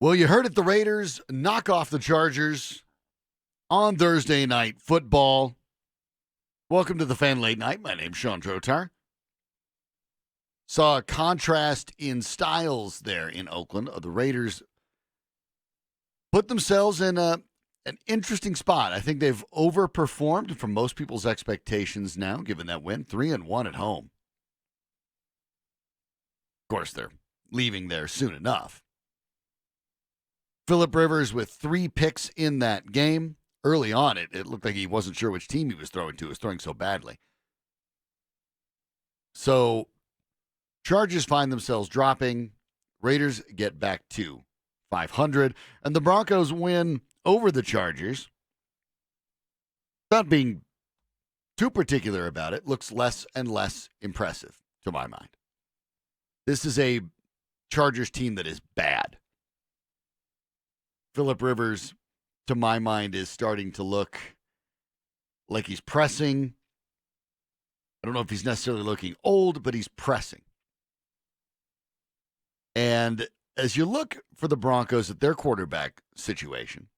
Well, you heard it. The Raiders knock off the Chargers on Thursday Night Football. Welcome to the Fan Late Night. My name's Sean Trotar. Saw a contrast in styles there in Oakland. The Raiders put themselves in an interesting spot. I think they've overperformed from most people's expectations now, given that win. 3-1 at home. Of course, they're leaving there soon enough. Phillip Rivers with 3 picks in that game. Early on, it looked like he wasn't sure which team he was throwing to. He was throwing so badly. So, Chargers find themselves dropping. Raiders get back to 500. And the Broncos win over the Chargers. Not being too particular about it, looks less and less impressive to my mind. This is a Chargers team that is bad. Phillip Rivers, to my mind, is starting to look like he's pressing. I don't know if he's necessarily looking old, but he's pressing. And as you look for the Broncos at their quarterback situation,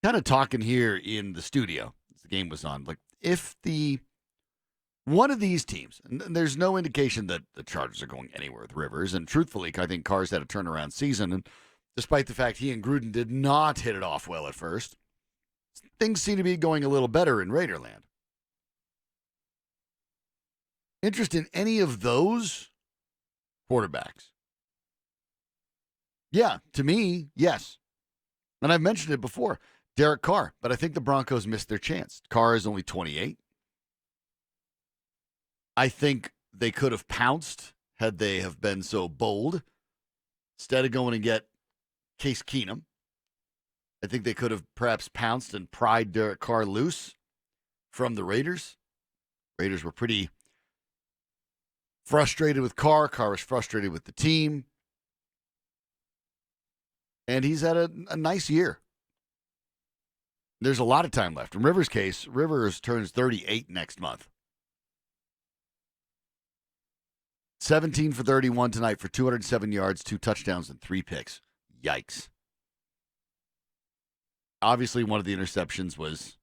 kind of talking here in the studio as the game was on, like if one of these teams, and there's no indication that the Chargers are going anywhere with Rivers, and truthfully, I think Carr's had a turnaround season, and despite the fact he and Gruden did not hit it off well at first, things seem to be going a little better in Raiderland. Interest in any of those quarterbacks? Yeah, to me, yes. And I've mentioned it before, Derek Carr, but I think the Broncos missed their chance. Carr is only 28. I think they could have pounced had they have been so bold. Instead of going and get Case Keenum, I think they could have perhaps pounced and pried Derek Carr loose from the Raiders. Raiders were pretty frustrated with Carr. Carr was frustrated with the team. And he's had a nice year. There's a lot of time left. In Rivers' case, Rivers turns 38 next month. 17 for 31 tonight for 207 yards, 2 touchdowns, and 3 picks. Yikes. Obviously, one of the interceptions was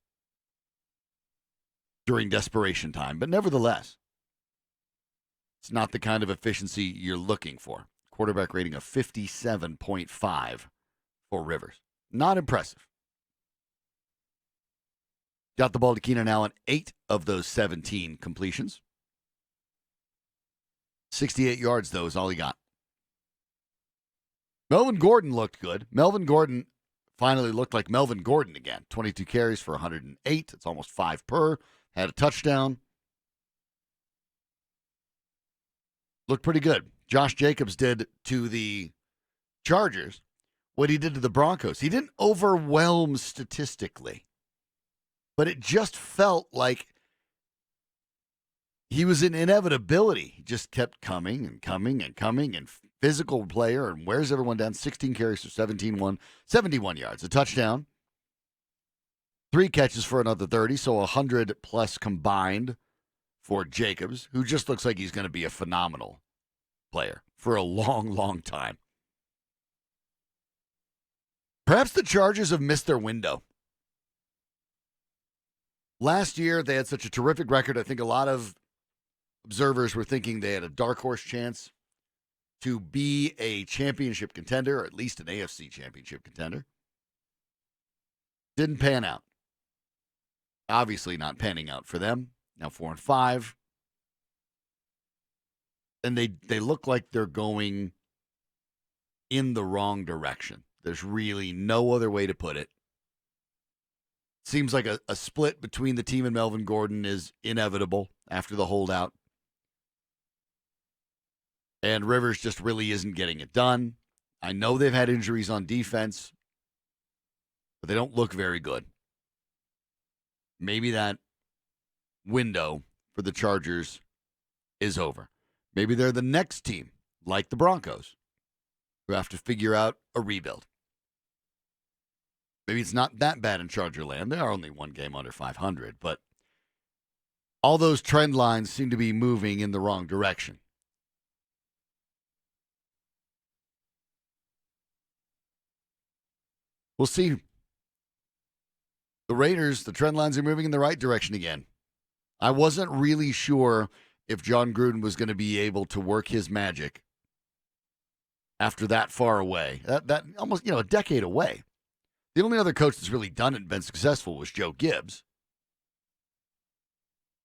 during desperation time, but nevertheless, it's not the kind of efficiency you're looking for. Quarterback rating of 57.5 for Rivers. Not impressive. Got the ball to Keenan Allen, 8 of those 17 completions. 68 yards, though, is all he got. Melvin Gordon looked good. Melvin Gordon finally looked like Melvin Gordon again. 22 carries for 108. It's almost 5 per. Had a touchdown. Looked pretty good. Josh Jacobs did to the Chargers what he did to the Broncos. He didn't overwhelm statistically, but it just felt like he was an inevitability. He just kept coming and coming and coming, and physical player, and wears everyone down. 16 carries for 71 yards. A touchdown. 3 catches for another 30, so 100-plus combined for Jacobs, who just looks like he's going to be a phenomenal player for a long, long time. Perhaps the Chargers have missed their window. Last year, they had such a terrific record. I think a lot of observers were thinking they had a dark horse chance to be a championship contender, or at least an AFC championship contender. Didn't pan out. Obviously not panning out for them. Now 4-5. And they look like they're going in the wrong direction. There's really no other way to put it. Seems like a split between the team and Melvin Gordon is inevitable after the holdout. And Rivers just really isn't getting it done. I know they've had injuries on defense, but they don't look very good. Maybe that window for the Chargers is over. Maybe they're the next team, like the Broncos, who have to figure out a rebuild. Maybe it's not that bad in Charger land. They are only 1 game under 500, but all those trend lines seem to be moving in the wrong direction. We'll see. The Raiders, the trend lines are moving in the right direction again. I wasn't really sure if John Gruden was going to be able to work his magic after that far away. That almost, a decade away. The only other coach that's really done it and been successful was Joe Gibbs.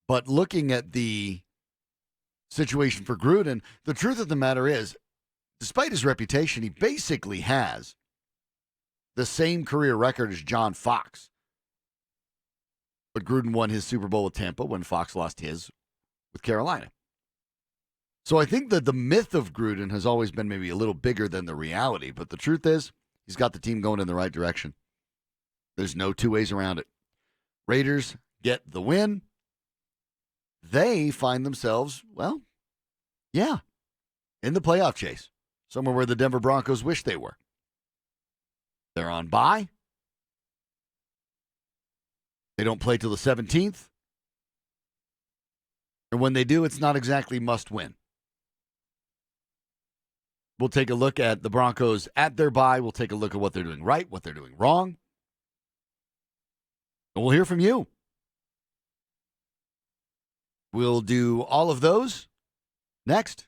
But looking at the situation for Gruden, the truth of the matter is, despite his reputation, he basically has the same career record as John Fox. But Gruden won his Super Bowl with Tampa when Fox lost his with Carolina. So I think that the myth of Gruden has always been maybe a little bigger than the reality. But the truth is, he's got the team going in the right direction. There's no two ways around it. Raiders get the win. They find themselves, in the playoff chase. Somewhere where the Denver Broncos wish they were. They're on bye. They don't play till the 17th. And when they do, it's not exactly must win. We'll take a look at the Broncos at their bye. We'll take a look at what they're doing right, what they're doing wrong. And we'll hear from you. We'll do all of those next.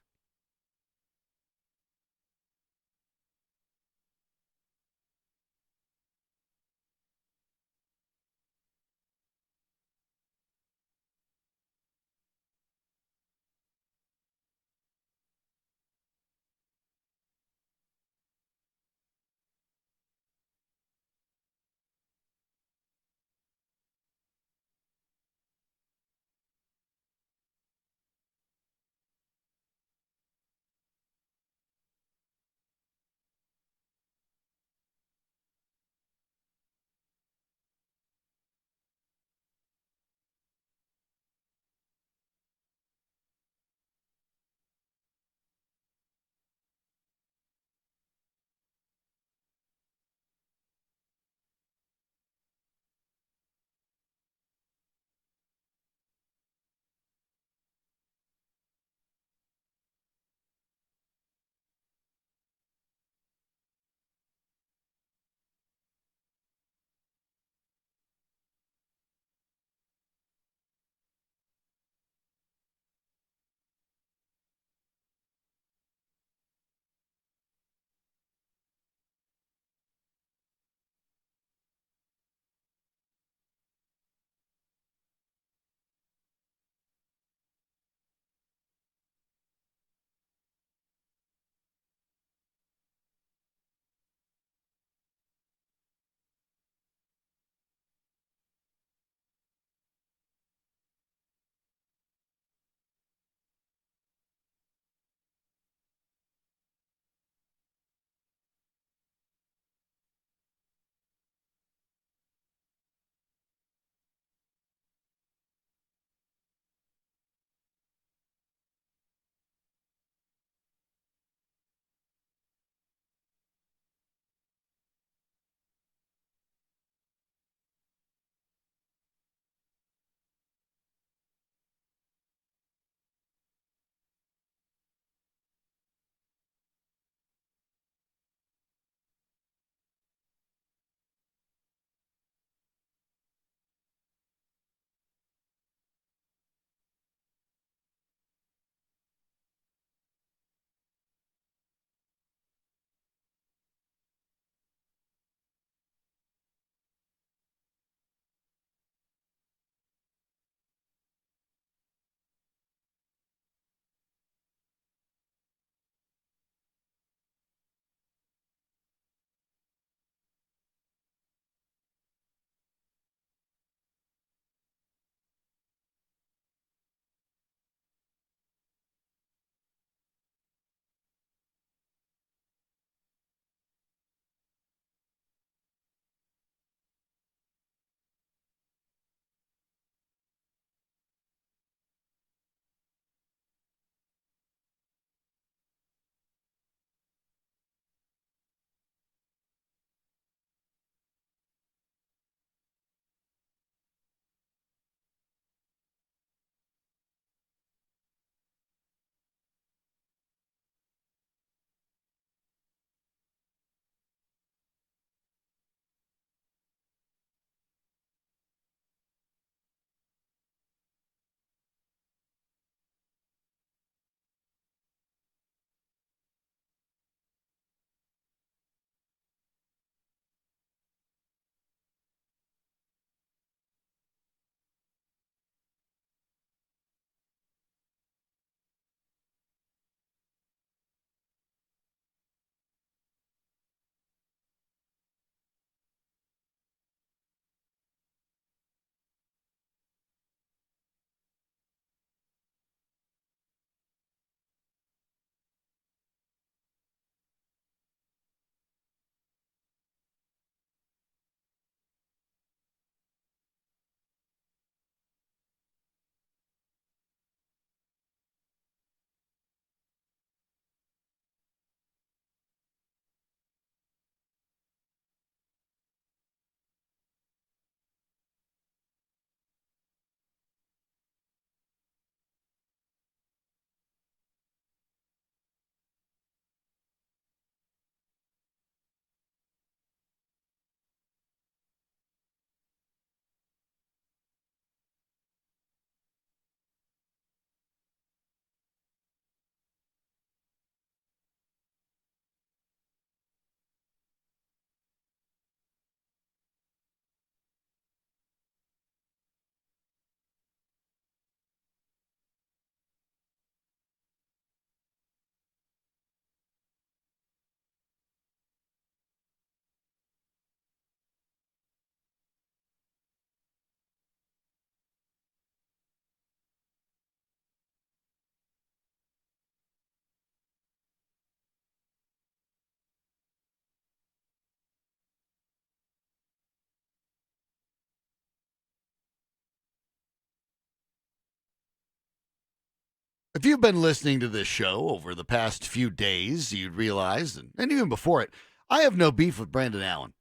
If you've been listening to this show over the past few days, you'd realize, and even before it, I have no beef with Brandon Allen.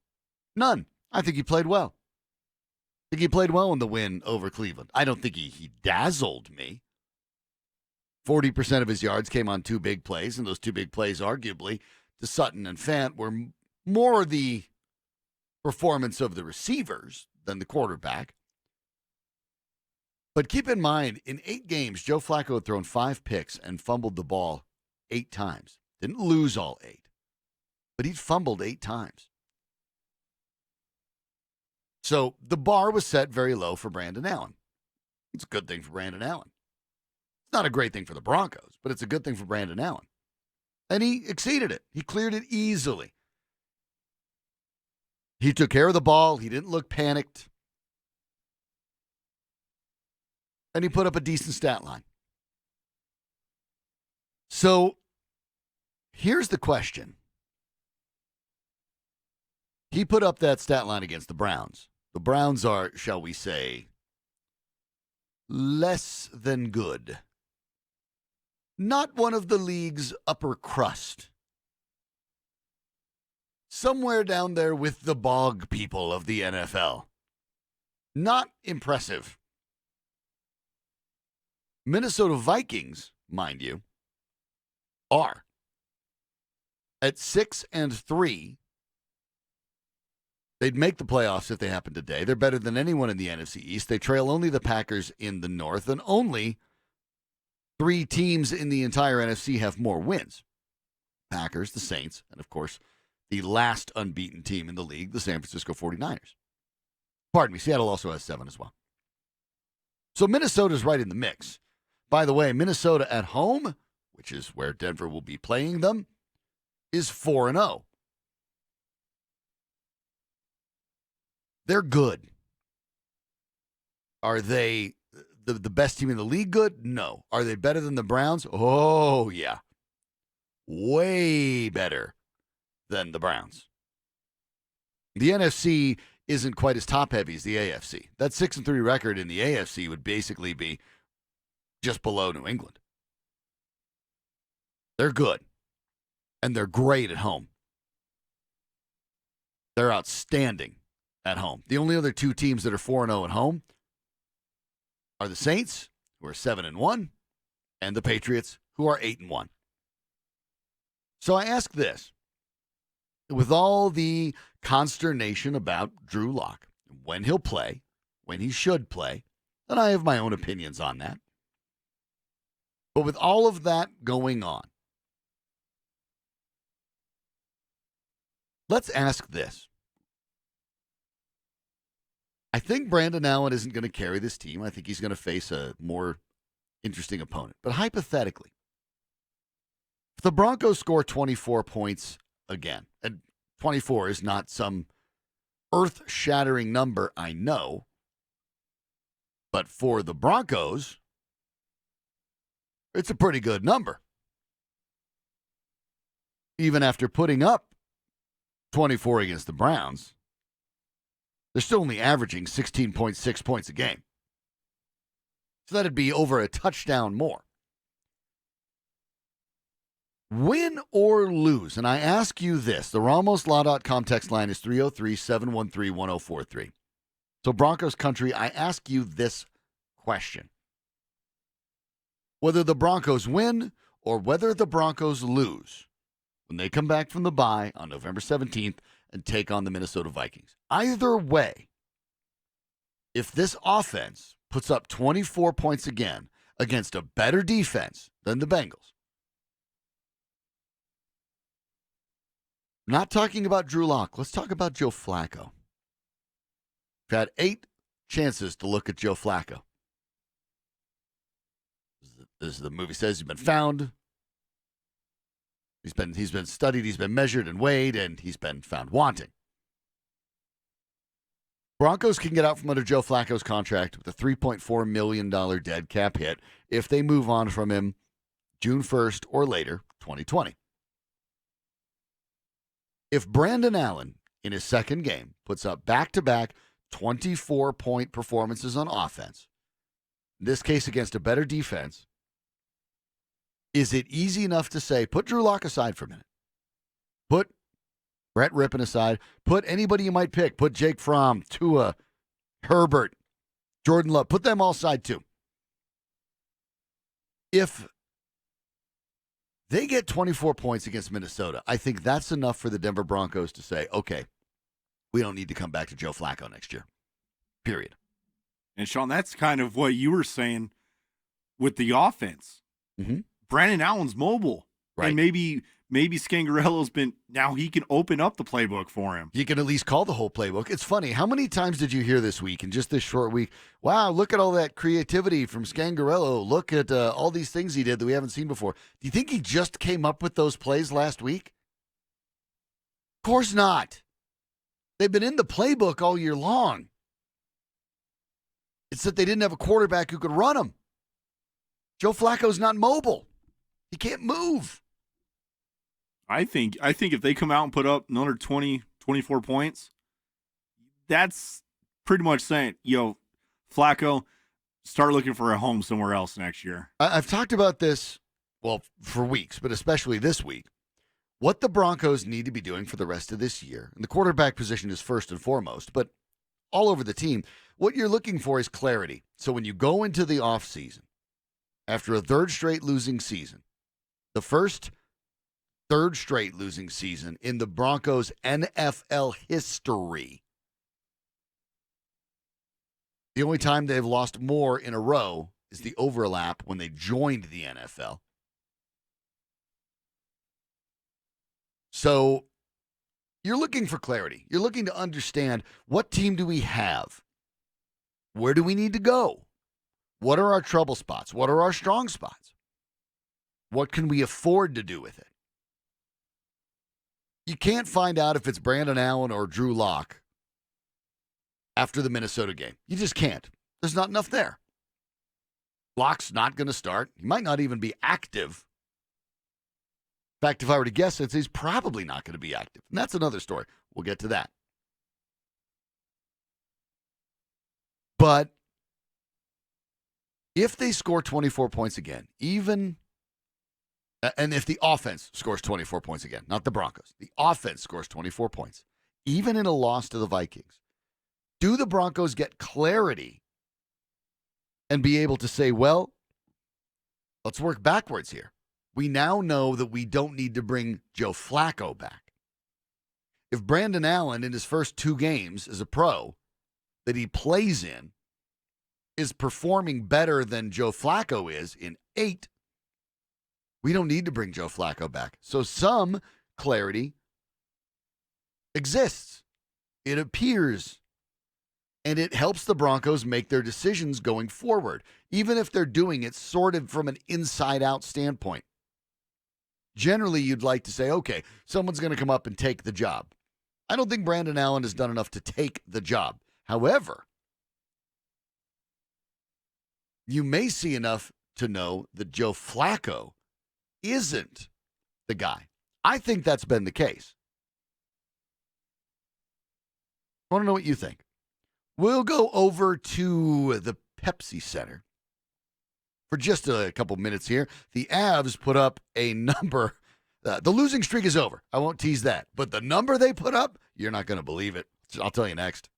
None. I think he played well. I think he played well in the win over Cleveland. I don't think he dazzled me. 40% of his yards came on two big plays, and those two big plays, arguably, to Sutton and Fant, were more the performance of the receivers than the quarterback. But keep in mind, in 8 games, Joe Flacco had thrown 5 picks and fumbled the ball 8 times. Didn't lose all 8, but he'd fumbled 8 times. So the bar was set very low for Brandon Allen. It's a good thing for Brandon Allen. It's not a great thing for the Broncos, but it's a good thing for Brandon Allen. And he exceeded it. He cleared it easily. He took care of the ball. He didn't look panicked. And he put up a decent stat line. So here's the question. He put up that stat line against the Browns. The Browns are, shall we say, less than good. Not one of the league's upper crust. Somewhere down there with the bog people of the NFL. Not impressive. Minnesota Vikings, mind you, are at 6-3. They'd make the playoffs if they happen today. They're better than anyone in the NFC East. They trail only the Packers in the North, and only 3 teams in the entire NFC have more wins. Packers, the Saints, and of course, the last unbeaten team in the league, the San Francisco 49ers. Pardon me, Seattle also has 7 as well. So Minnesota's right in the mix. By the way, Minnesota at home, which is where Denver will be playing them, is 4-0. They're good. Are they the best team in the league good? No. Are they better than the Browns? Oh, yeah. Way better than the Browns. The NFC isn't quite as top-heavy as the AFC. That 6-3 record in the AFC would basically be just below New England. They're good. And they're great at home. They're outstanding at home. The only other 2 teams that are 4-0 at home are the Saints, who are 7-1, and the Patriots, who are 8-1. So I ask this. With all the consternation about Drew Lock, when he'll play, when he should play, and I have my own opinions on that. But with all of that going on, let's ask this. I think Brandon Allen isn't going to carry this team. I think he's going to face a more interesting opponent. But hypothetically, if the Broncos score 24 points again, and 24 is not some earth-shattering number, I know, but for the Broncos, it's a pretty good number. Even after putting up 24 against the Browns, they're still only averaging 16.6 points a game. So that'd be over a touchdown more. Win or lose, and I ask you this, the RamosLaw.com text line is 303-713-1043. So Broncos country, I ask you this question. Whether the Broncos win or whether the Broncos lose when they come back from the bye on November 17th and take on the Minnesota Vikings. Either way, if this offense puts up 24 points again against a better defense than the Bengals, not talking about Drew Lock, let's talk about Joe Flacco. We've had 8 chances to look at Joe Flacco. As the movie says, he's been found. He's been studied, he's been measured and weighed, and he's been found wanting. Broncos can get out from under Joe Flacco's contract with a $3.4 million dead cap hit if they move on from him June 1st or later, 2020. If Brandon Allen, in his second game, puts up back-to-back 24-point performances on offense, in this case against a better defense, Is it easy enough to say, put Drew Lock aside for a minute? Put Brett Rippon aside. Put anybody you might pick. Put Jake Fromm, Tua, Herbert, Jordan Love. Put them all aside too. If they get 24 points against Minnesota, I think that's enough for the Denver Broncos to say, okay, we don't need to come back to Joe Flacco next year. Period. And, Sean, that's kind of what you were saying with the offense. Mm-hmm. Brandon Allen's mobile. Right. And maybe Scangarello's been – now he can open up the playbook for him. You can at least call the whole playbook. It's funny. How many times did you hear this week, in just this short week, wow, look at all that creativity from Scangarello. Look at all these things he did that we haven't seen before. Do you think he just came up with those plays last week? Of course not. They've been in the playbook all year long. It's that they didn't have a quarterback who could run them. Joe Flacco's not mobile. He can't move. I think if they come out and put up another 20, 24 points, that's pretty much saying, Flacco, start looking for a home somewhere else next year. I've talked about this, well, for weeks, but especially this week. What the Broncos need to be doing for the rest of this year, and the quarterback position is first and foremost, but all over the team, what you're looking for is clarity. So when you go into the offseason, after a third straight losing season, the first third straight losing season in the Broncos' NFL history, the only time they've lost more in a row is the overlap when they joined the NFL. So you're looking for clarity. You're looking to understand, what team do we have? Where do we need to go? What are our trouble spots? What are our strong spots? What can we afford to do with it? You can't find out if it's Brandon Allen or Drew Lock after the Minnesota game. You just can't. There's not enough there. Lock's not going to start. He might not even be active. In fact, if I were to guess, he's probably not going to be active. And that's another story. We'll get to that. But if they score 24 points again, and if the offense scores 24 points again, not the Broncos, the offense scores 24 points, even in a loss to the Vikings, do the Broncos get clarity and be able to say, well, let's work backwards here. We now know that we don't need to bring Joe Flacco back. If Brandon Allen, in his first 2 games as a pro that he plays in, is performing better than Joe Flacco is in 8, we don't need to bring Joe Flacco back. So some clarity exists. It appears. And it helps the Broncos make their decisions going forward, even if they're doing it sort of from an inside-out standpoint. Generally, you'd like to say, okay, someone's going to come up and take the job. I don't think Brandon Allen has done enough to take the job. However, you may see enough to know that Joe Flacco isn't the guy. I think that's been the case. I want to know what you think. We'll go over to the Pepsi Center for just a couple minutes here. The Avs put up a number. The losing streak is over. I won't tease that. But the number they put up, you're not going to believe it. I'll tell you next.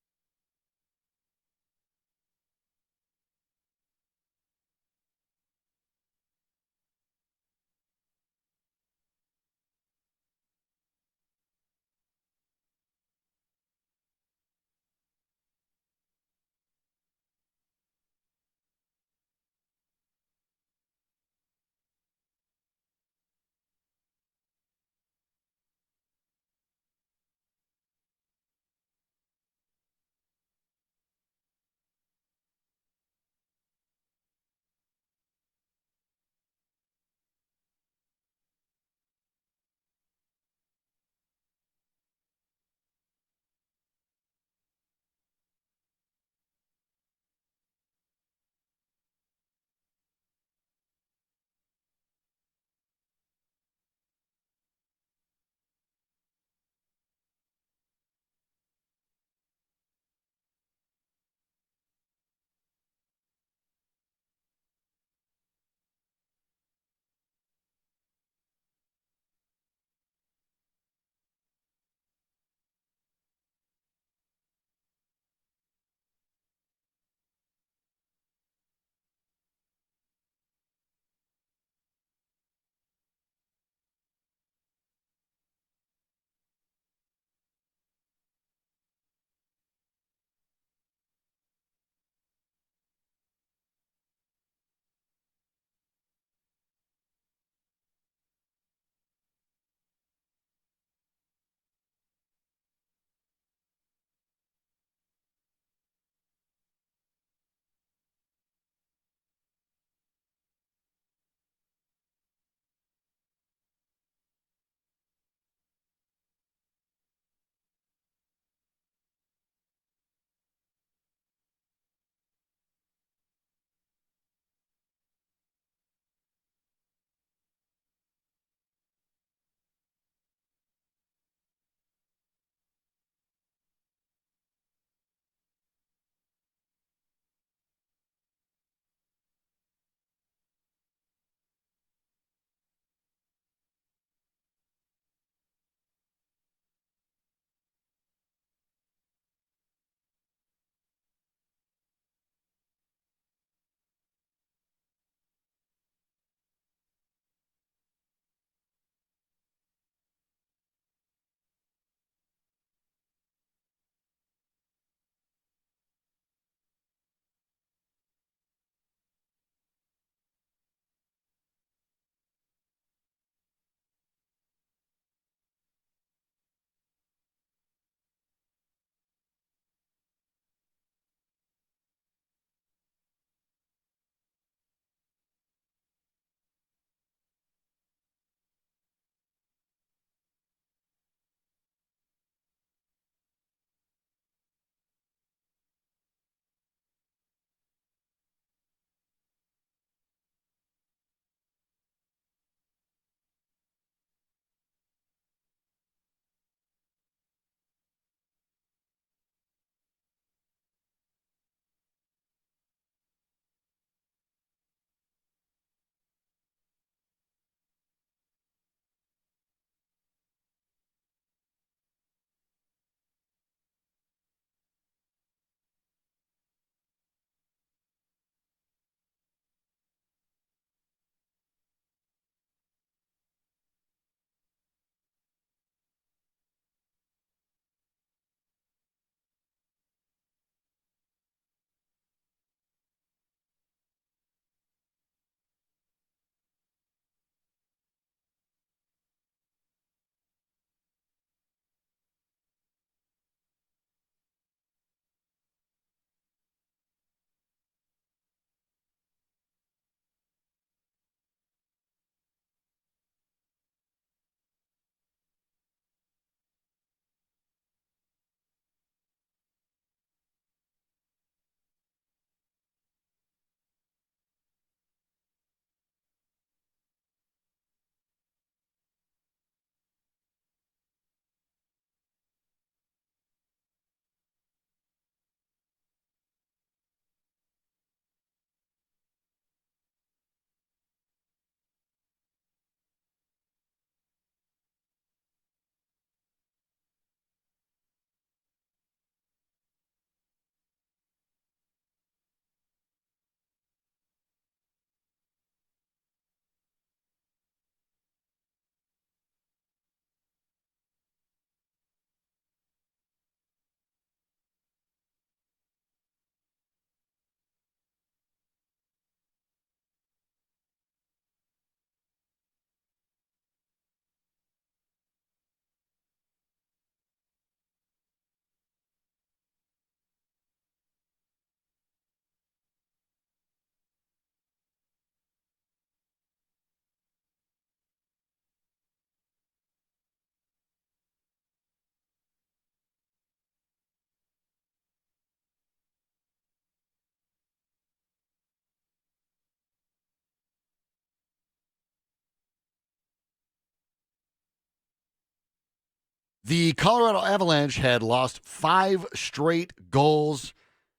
The Colorado Avalanche had lost 5 straight goals,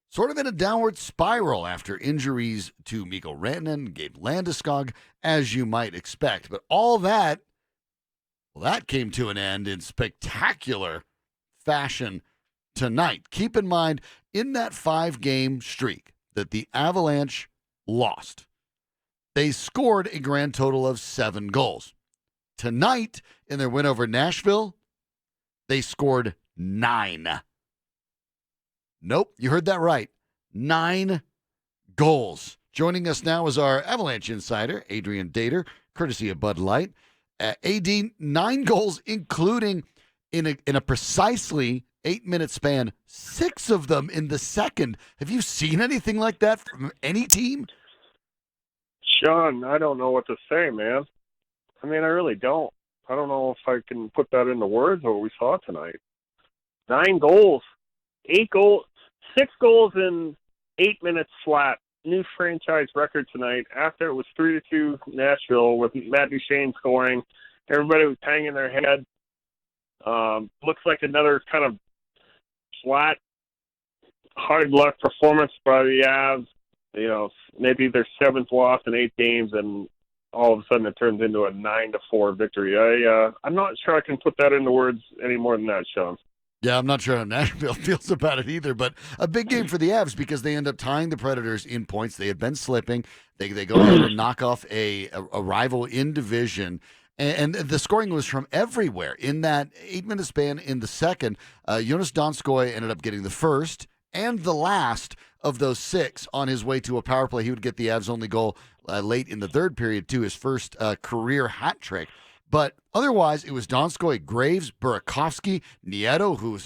sort of in a downward spiral after injuries to Mikko Rantanen, Gabe Landeskog, as you might expect. But all that, well, that came to an end in spectacular fashion tonight. Keep in mind, in that 5-game streak that the Avalanche lost, they scored a grand total of 7 goals. Tonight, in their win over Nashville, they scored 9. Nope, you heard that right. 9 goals. Joining us now is our Avalanche insider, Adrian Dater, courtesy of Bud Light. AD, 9 goals, including in a precisely 8-minute span, 6 of them in the second. Have you seen anything like that from any team? Sean, I don't know what to say, man. I mean, I really don't. I don't know if I can put that into words what we saw tonight. 9 goals, 8 goals, 6 goals in 8 minutes flat. New franchise record tonight. After it was 3-2 Nashville with Matt Duchene scoring, everybody was hanging their head. Looks like another kind of flat, hard luck performance by the Avs. You know, maybe their 7th loss in 8 games, and all of a sudden it turns into a 9-4 victory. I'm not sure I can put that into words any more than that, Sean. Yeah, I'm not sure how Nashville feels about it either, but a big game for the Avs because they end up tying the Predators in points. They had been slipping. They go ahead and knock off a rival in division. And the scoring was from everywhere. In that 8-minute span in the second, Jonas Donskoy ended up getting the first and the last of those 6 on his way to a power play. He would get the Avs' only goal late in the third period to his first career hat trick. But otherwise, it was Donskoy, Graves, Burakovsky, Nieto, who was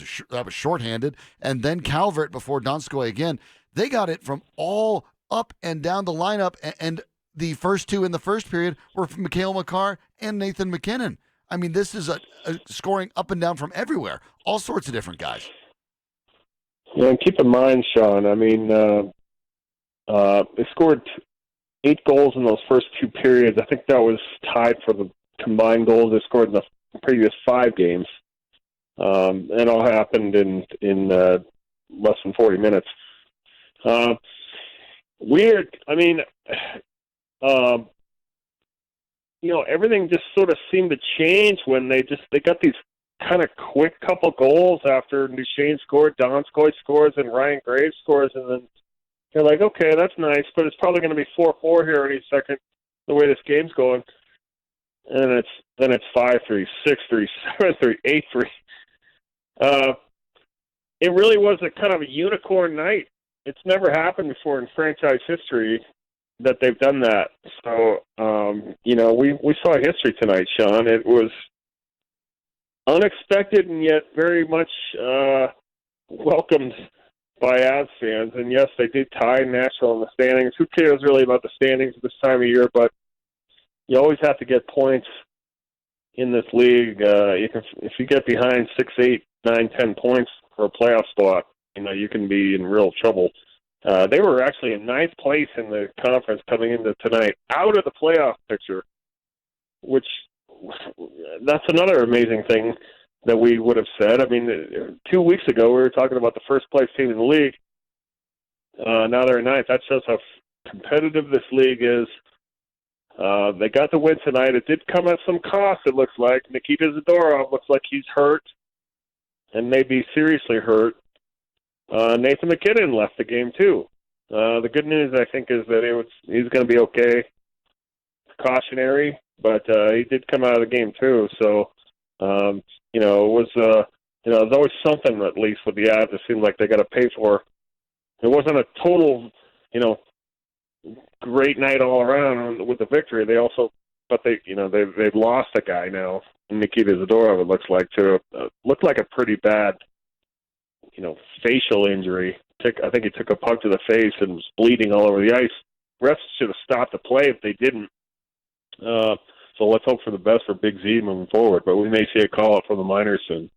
shorthanded, and then Calvert before Donskoy again. They got it from all up and down the lineup, and the first 2 in the first period were from Mikhail Makar and Nathan McKinnon. I mean, this is a scoring up and down from everywhere, all sorts of different guys. Yeah, and keep in mind, Sean, I mean, they scored 8 goals in those first 2 periods. I think that was tied for the combined goals they scored in the previous 5 games. It all happened in less than 40 minutes. Weird. I mean, everything just sort of seemed to change when they got these kind of quick couple goals after Duchene scored, Donskoy scores, and Ryan Graves scores, and then they're like, okay, that's nice, but it's probably going to be 4-4 here any second, the way this game's going. And it's 5-3, 6-3, 7-3, 8-3. It really was a kind of a unicorn night. It's never happened before in franchise history that they've done that. So, we saw history tonight, Sean. It was unexpected and yet very much welcomed by Avs fans. And yes, they did tie Nashville in the standings. Who cares really about the standings at this time of year? But you always have to get points in this league. If you get behind 6, 8, 9, 10 points for a playoff spot, you can be in real trouble. They were actually in 9th place in the conference coming into tonight, out of the playoff picture, which that's another amazing thing that we would have said. I mean, 2 weeks ago we were talking about the first place team in the league. Now they're in 9th. That shows how competitive this league is. They got the win tonight. It did come at some cost, it looks like. Nikita Zadorov looks like he's hurt and maybe seriously hurt. Nathan McKinnon left the game, too. The good news, I think, is that he's going to be okay. It's cautionary, but he did come out of the game, too. So, it was there's always something, at least, with the Avs. It seemed like they got to pay for. It wasn't a total, great night all around with the victory. They also, but they've lost a guy now, Nikita Zadorov. It looks like looked like a pretty bad, facial injury. I think he took a puck to the face and was bleeding all over the ice. Refs should have stopped the play if they didn't. So let's hope for the best for Big Z moving forward. But we may see a call up from the minors soon.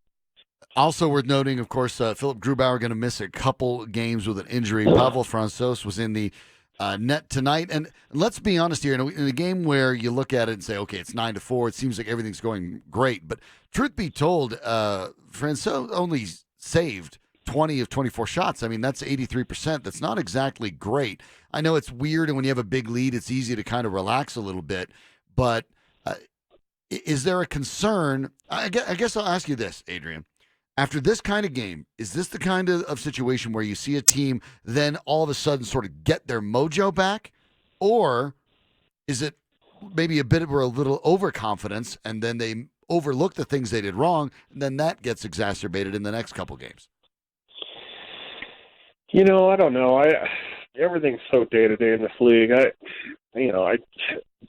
Also worth noting, of course, Philip Grubauer going to miss a couple games with an injury. Pavel Francouz was in the net tonight. And let's be honest here, in a game where you look at it and say, okay, it's 9-4, it seems like everything's going great. But truth be told, Francois only saved 20 of 24 shots. I mean, that's 83%. That's not exactly great. I know it's weird, and when you have a big lead, it's easy to kind of relax a little bit. But is there a concern? I guess I'll ask you this, Adrian. After this kind of game, is this the kind of situation where you see a team then all of a sudden sort of get their mojo back? Or is it maybe a little overconfidence and then they overlook the things they did wrong, and then that gets exacerbated in the next couple games? I don't know. Everything's so day-to-day in this league.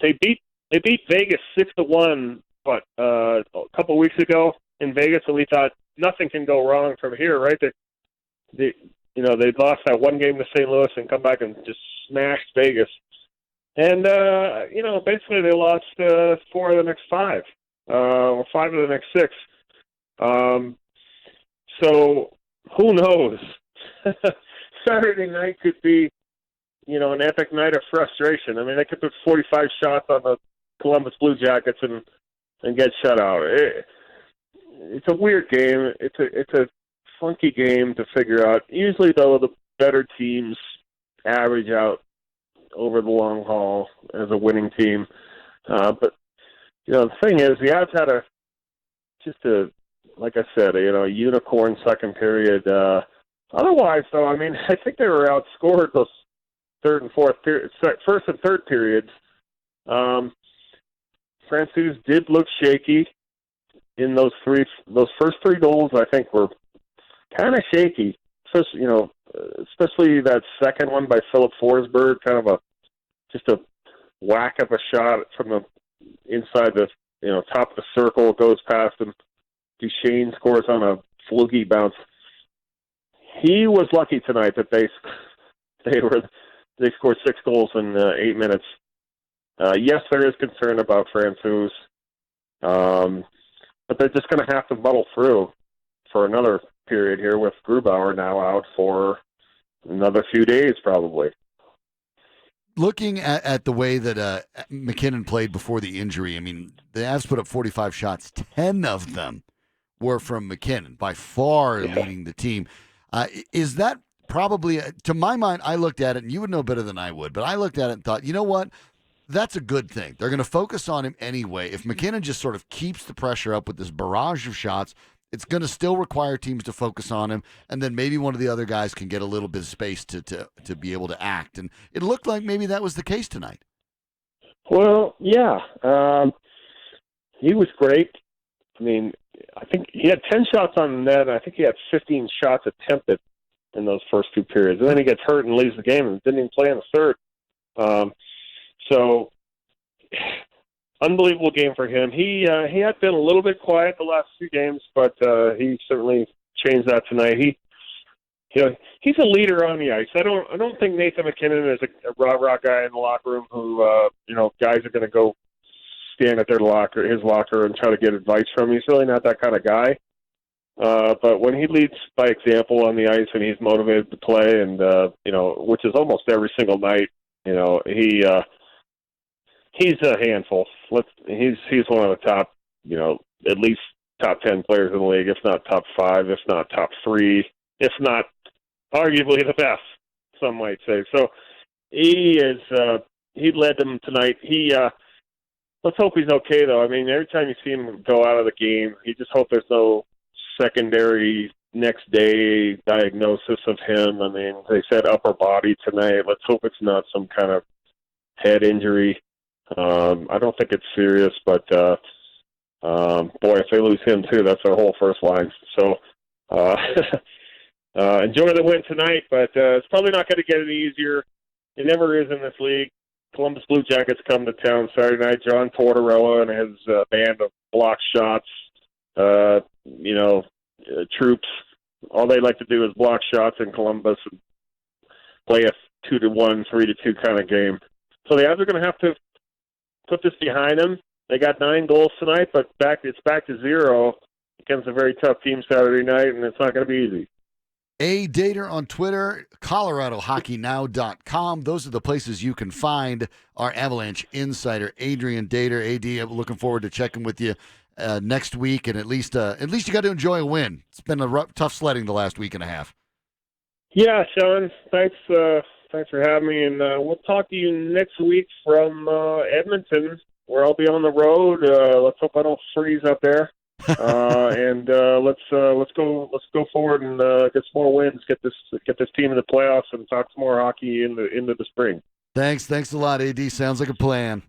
They beat Vegas 6-1, a couple weeks ago in Vegas, and we thought nothing can go wrong from here, right? They lost that one game to St. Louis and come back and just smashed Vegas. And, basically they lost 4 of the next 5, or 5 of the next 6. So who knows? Saturday night could be, an epic night of frustration. I mean, they could put 45 shots on the Columbus Blue Jackets and get shut out. It's a weird game. It's a funky game to figure out. Usually, though, the better teams average out over the long haul as a winning team. But the thing is, the Avs had like I said, a unicorn second period. Otherwise, though, I mean, I think they were outscored those third and fourth period, first and third periods. Francouz did look shaky in those first 3 goals. I think were kind of shaky, especially that second one by Philip Forsberg, kind of just a whack of a shot from the inside the top of the circle, goes past him. Duchesne scores on a fluky bounce. He was lucky tonight that they scored 6 goals in 8 minutes. Yes, there is concern about Francouz, but they're just going to have to muddle through for another period here with Grubauer now out for another few days probably. Looking at the way that McKinnon played before the injury, I mean, the Avs put up 45 shots. 10 of them were from McKinnon, by far leading the team. Is that probably, to my mind, I looked at it, and you would know better than I would, but I looked at it and thought, you know what? That's a good thing. They're going to focus on him anyway. If McKinnon just sort of keeps the pressure up with this barrage of shots, it's going to still require teams to focus on him, and then maybe one of the other guys can get a little bit of space to be able to act. And it looked like maybe that was the case tonight. Well, yeah. He was great. I mean, I think he had 10 shots on net, and I think he had 15 shots attempted in those first 2 periods. And then he gets hurt and leaves the game and didn't even play in the third. So, unbelievable game for him. He had been a little bit quiet the last few games, but he certainly changed that tonight. He's a leader on the ice. I don't think Nathan McKinnon is a rah-rah guy in the locker room who guys are going to go stand at his locker and try to get advice from. He's really not that kind of guy. But when he leads by example on the ice and he's motivated to play, and which is almost every single night, he's a handful. He's one of the top, at least top 10 players in the league, if not top 5, if not top 3, if not arguably the best, some might say. So he led them tonight. Let's hope he's okay, though. I mean, every time you see him go out of the game, you just hope there's no secondary next day diagnosis of him. I mean, they said upper body tonight. Let's hope it's not some kind of head injury. I don't think it's serious, but boy, if they lose him too, that's our whole first line. So enjoy the win tonight, but it's probably not going to get any easier. It never is in this league. Columbus Blue Jackets come to town Saturday night. John Tortorella and his band of block shots, troops. All they like to do is block shots in Columbus and play a 2-1, 3-2 kind of game. So the Avs are going to have to put this behind them. They got 9 goals tonight, but it's back to 0 against a very tough team Saturday night, and it's not going to be easy. A Dater on Twitter, ColoradoHockeyNow.com. Those are the places you can find our Avalanche insider, Adrian Dater. AD, I'm looking forward to checking with you next week, and at least you got to enjoy a win. It's been tough sledding the last week and a half. Yeah, Sean, thanks for having me, and we'll talk to you next week from Edmonton, where I'll be on the road. Let's hope I don't freeze up there. And let's go forward and get some more wins, get this team in the playoffs, and talk some more hockey into the spring. Thanks a lot, AD. Sounds like a plan.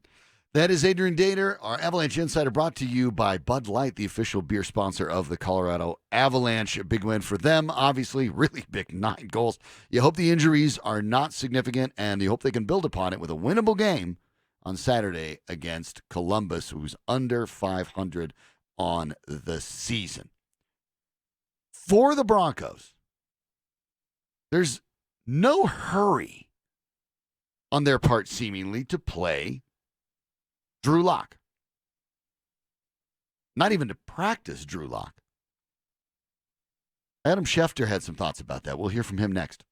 That is Adrian Dater, our Avalanche Insider, brought to you by Bud Light, the official beer sponsor of the Colorado Avalanche. A big win for them, obviously, really big, 9 goals. You hope the injuries are not significant, and you hope they can build upon it with a winnable game on Saturday against Polumbus, who's under 500 on the season. For the Broncos, there's no hurry on their part, seemingly, to play Drew Lock. Not even to practice Drew Lock. Adam Schefter had some thoughts about that. We'll hear from him next.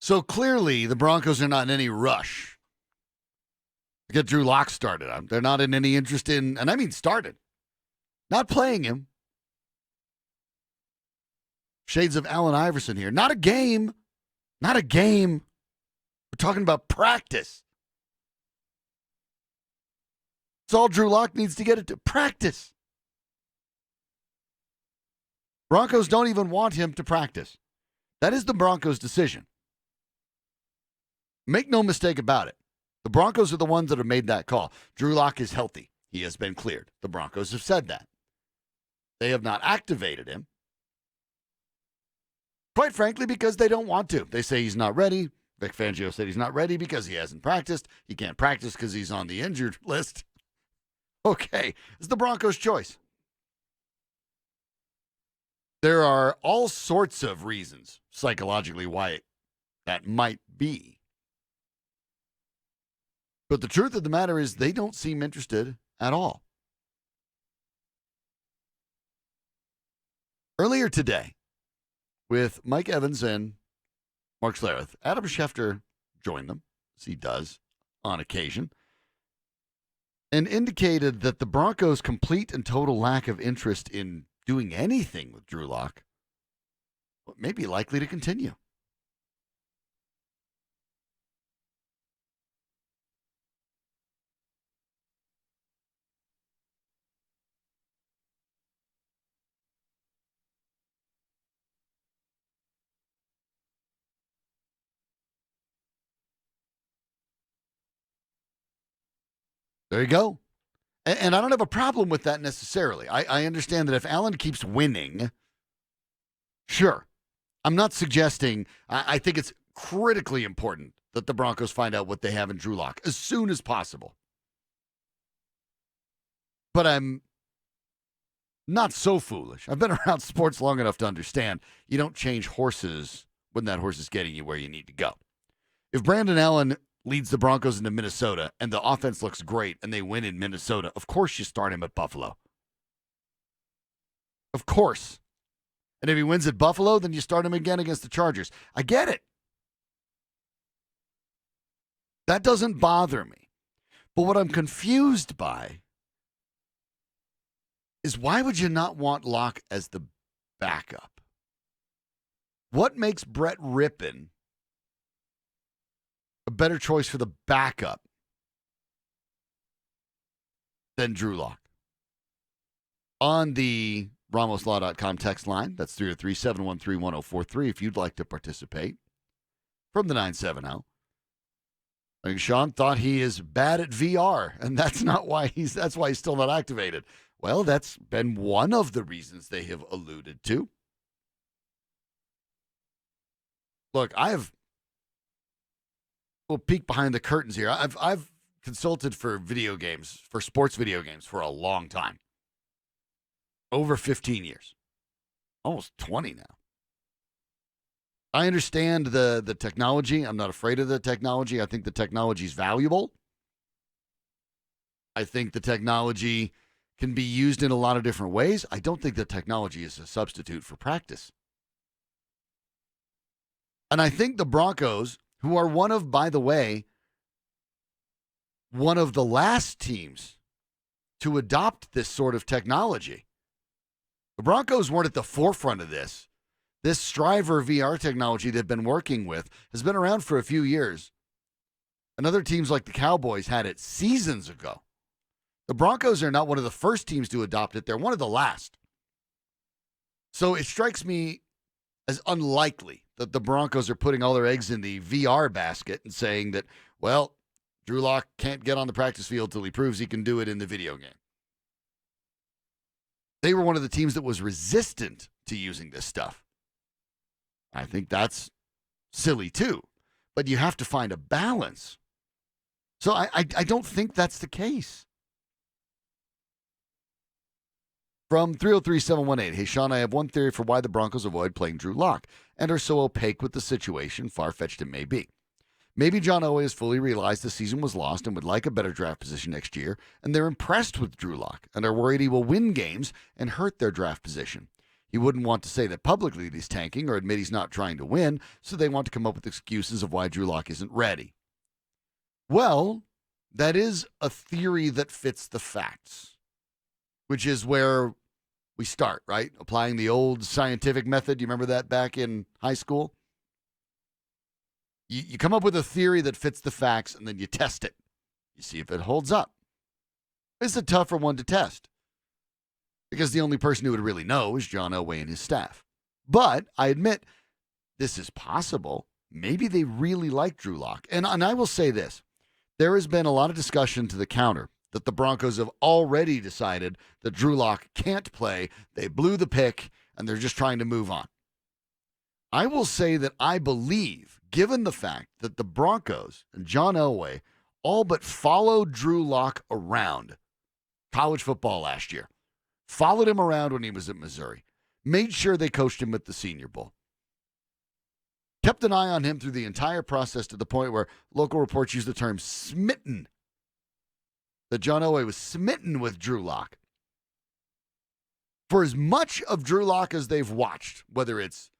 So clearly, the Broncos are not in any rush to get Drew Lock started. They're not in any interest in, and I mean started, not playing him. Shades of Allen Iverson here. Not a game. Not a game. We're talking about practice. That's all Drew Lock needs to get it to practice. Broncos don't even want him to practice. That is the Broncos' decision. Make no mistake about it. The Broncos are the ones that have made that call. Drew Lock is healthy. He has been cleared. The Broncos have said that. They have not activated him. Quite frankly, because they don't want to. They say he's not ready. Vic Fangio said he's not ready because he hasn't practiced. He can't practice because he's on the injured list. Okay, it's the Broncos' choice. There are all sorts of reasons psychologically why that might be. But the truth of the matter is they don't seem interested at all. Earlier today, with Mike Evans and Mark Schlereth, Adam Schefter joined them, as he does on occasion, and indicated that the Broncos' complete and total lack of interest in doing anything with Drew Lock may be likely to continue. There you go. And I don't have a problem with that necessarily. I understand that if Allen keeps winning, sure. I'm not suggesting, I think it's critically important that the Broncos find out what they have in Drew Lock as soon as possible. But I'm not so foolish. I've been around sports long enough to understand you don't change horses when that horse is getting you where you need to go. If Brandon Allen leads the Broncos into Minnesota and the offense looks great and they win in Minnesota, of course you start him at Buffalo. Of course. And if he wins at Buffalo, then you start him again against the Chargers. I get it. That doesn't bother me. But what I'm confused by is why would you not want Locke as the backup? What makes Brett Rippon a better choice for the backup than Drew Lock? On the RamosLaw.com text line, that's 303-713-1043 if you'd like to participate. From the 970. I think Sean thought he is bad at VR, and that's why he's still not activated. Well, that's been one of the reasons they have alluded to. Look, we'll peek behind the curtains here. I've consulted for video games, for sports video games, for a long time. Over 15 years. Almost 20 now. I understand the technology. I'm not afraid of the technology. I think the technology is valuable. I think the technology can be used in a lot of different ways. I don't think the technology is a substitute for practice. And I think the Broncos, who are by the way, one of the last teams to adopt this sort of technology. The Broncos weren't at the forefront of this. This Striver VR technology they've been working with has been around for a few years. And other teams like the Cowboys had it seasons ago. The Broncos are not one of the first teams to adopt it. They're one of the last. So it strikes me as unlikely that the Broncos are putting all their eggs in the VR basket and saying that, well, Drew Lock can't get on the practice field till he proves he can do it in the video game. They were one of the teams that was resistant to using this stuff. I think that's silly too, but you have to find a balance. So I don't think that's the case. From 303-718, hey, Sean, I have one theory for why the Broncos avoid playing Drew Lock and are so opaque with the situation, far-fetched it may be. Maybe John Elway has fully realized the season was lost and would like a better draft position next year, and they're impressed with Drew Lock and are worried he will win games and hurt their draft position. He wouldn't want to say that publicly that he's tanking or admit he's not trying to win, so they want to come up with excuses of why Drew Lock isn't ready. Well, that is a theory that fits the facts, which is where we start, right? Applying the old scientific method. You remember that back in high school? You come up with a theory that fits the facts, and then you test it. You see if it holds up. It's a tougher one to test because the only person who would really know is John Elway and his staff. But I admit this is possible. Maybe they really like Drew Lock. And I will say this. There has been a lot of discussion to the counter that the Broncos have already decided that Drew Lock can't play. They blew the pick, and they're just trying to move on. I will say that I believe, given the fact that the Broncos and John Elway all but followed Drew Lock around college football last year, followed him around when he was at Missouri, made sure they coached him at the Senior Bowl, kept an eye on him through the entire process to the point where local reports use the term smitten, that John Elway was smitten with Drew Lock. For as much of Drew Lock as they've watched, whether it's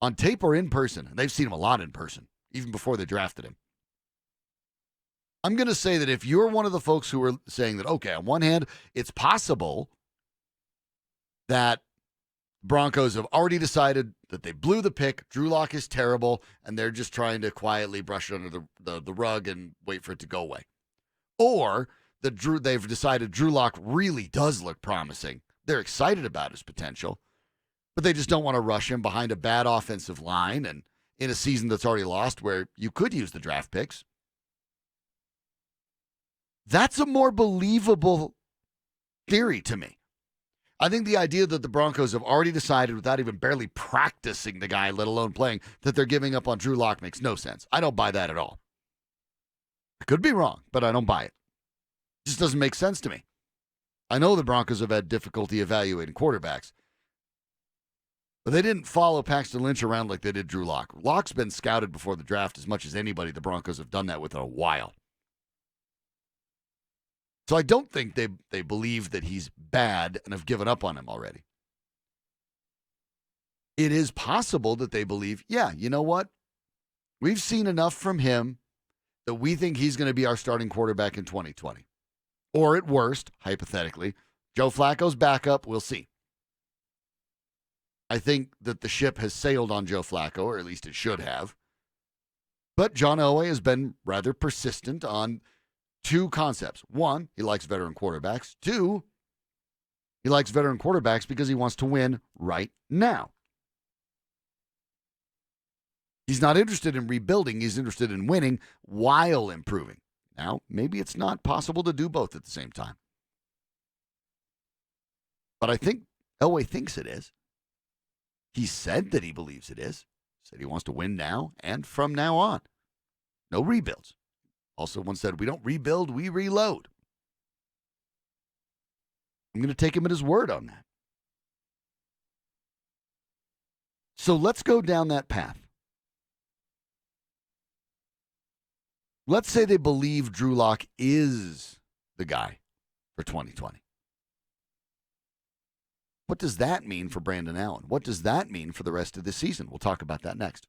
on tape or in person, and they've seen him a lot in person, even before they drafted him, I'm going to say that if you're one of the folks who are saying that, okay, on one hand, it's possible that Broncos have already decided that they blew the pick, Drew Lock is terrible, and they're just trying to quietly brush it under the rug and wait for it to go away. Or that they've decided Drew Lock really does look promising. They're excited about his potential, but they just don't want to rush him behind a bad offensive line and in a season that's already lost where you could use the draft picks. That's a more believable theory to me. I think the idea that the Broncos have already decided without even barely practicing the guy, let alone playing, that they're giving up on Drew Lock makes no sense. I don't buy that at all. I could be wrong, but I don't buy it. It just doesn't make sense to me. I know the Broncos have had difficulty evaluating quarterbacks, but they didn't follow Paxton Lynch around like they did Drew Lock. Lock's been scouted before the draft as much as anybody the Broncos have done that with in a while. So I don't think they believe that he's bad and have given up on him already. It is possible that they believe, yeah, you know what? We've seen enough from him that we think he's going to be our starting quarterback in 2020. Or at worst, hypothetically, Joe Flacco's backup, we'll see. I think that the ship has sailed on Joe Flacco, or at least it should have. But John Elway has been rather persistent on two concepts. One, he likes veteran quarterbacks. Two, he likes veteran quarterbacks because he wants to win right now. He's not interested in rebuilding. He's interested in winning while improving. Now, maybe it's not possible to do both at the same time. But I think Elway thinks it is. He said that he believes it is. Said he wants to win now and from now on. No rebuilds. Also once said, we don't rebuild, we reload. I'm going to take him at his word on that. So let's go down that path. Let's say they believe Drew Lock is the guy for 2020. What does that mean for Brandon Allen? What does that mean for the rest of the season? We'll talk about that next.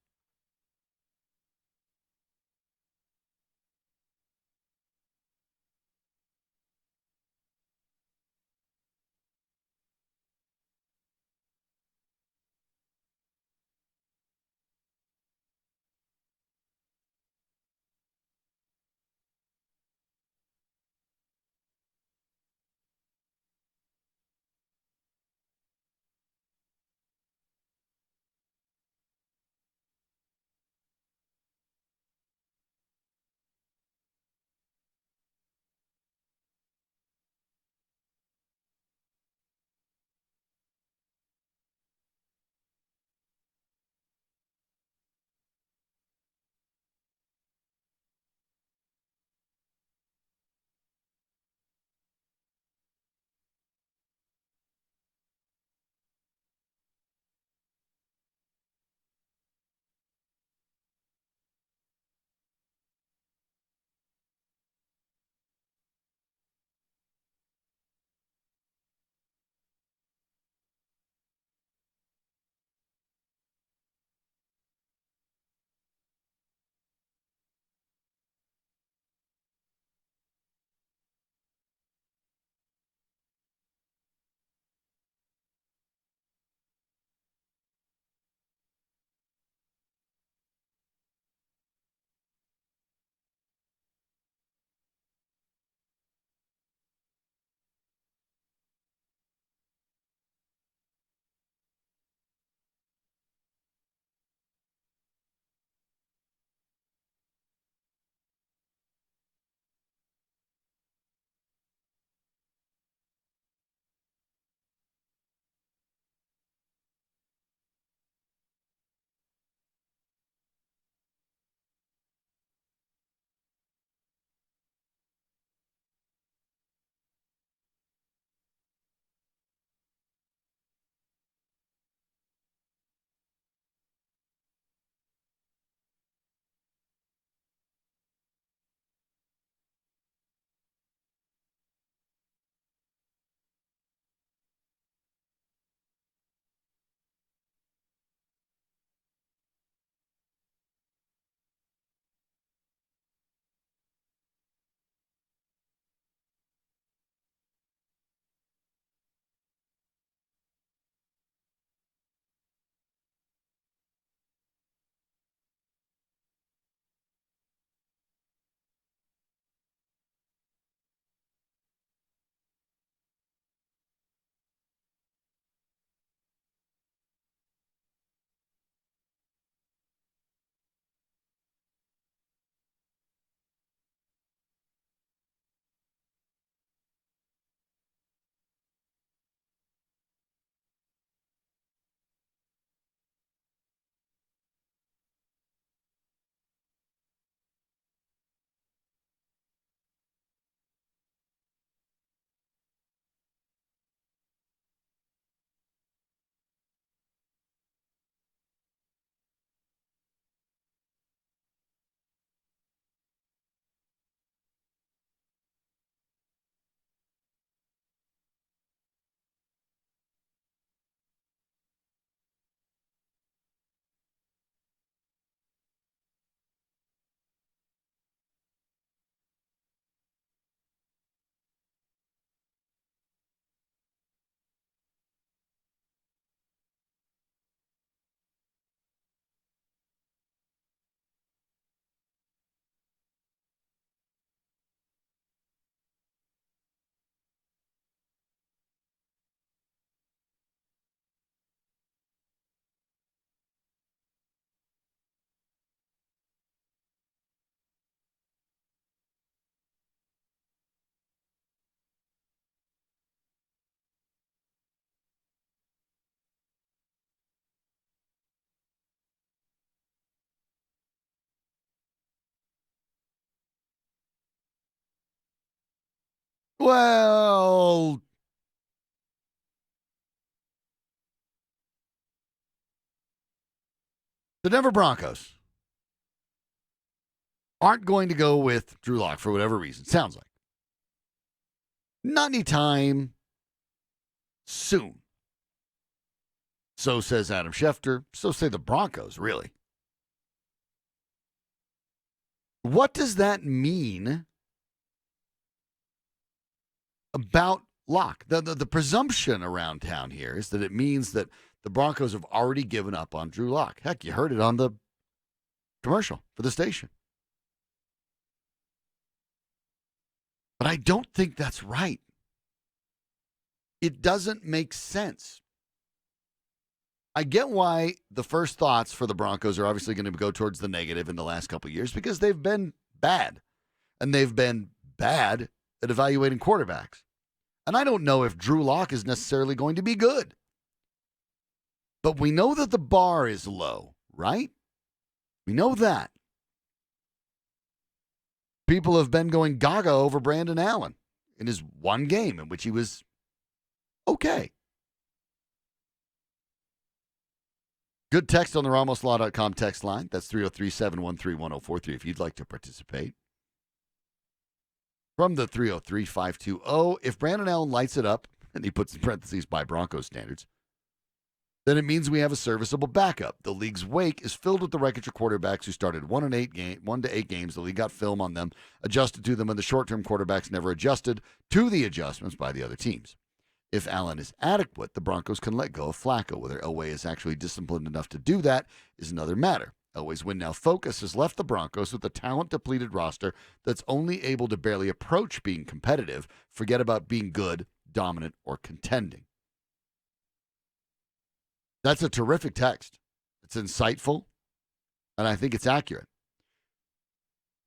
Well, the Denver Broncos aren't going to go with Drew Lock for whatever reason. Sounds like. Not anytime soon. So says Adam Schefter. So say the Broncos, really. What does that mean about Lock? The presumption around town here is that it means that the Broncos have already given up on Drew Lock. Heck, you heard it on the commercial for the station. But I don't think that's right. It doesn't make sense. I get why the first thoughts for the Broncos are obviously going to go towards the negative in the last couple of years because they've been bad. And they've been bad at evaluating quarterbacks. And I don't know if Drew Lock is necessarily going to be good. But we know that the bar is low, right? We know that. People have been going gaga over Brandon Allen in his one game in which he was okay. Good text on the RamosLaw.com text line. That's 303-713-1043 if you'd like to participate. From the 303-520, if Brandon Allen lights it up, and he puts in parentheses by Broncos standards, then it means we have a serviceable backup. The league's wake is filled with the wreckage of quarterbacks who started 1 to 8 games. The league got film on them, adjusted to them, and the short-term quarterbacks never adjusted to the adjustments by the other teams. If Allen is adequate, the Broncos can let go of Flacco. Whether Elway is actually disciplined enough to do that is another matter. Elway's win-now focus has left the Broncos with a talent-depleted roster that's only able to barely approach being competitive. Forget about being good, dominant, or contending. That's a terrific text. It's insightful, and I think it's accurate.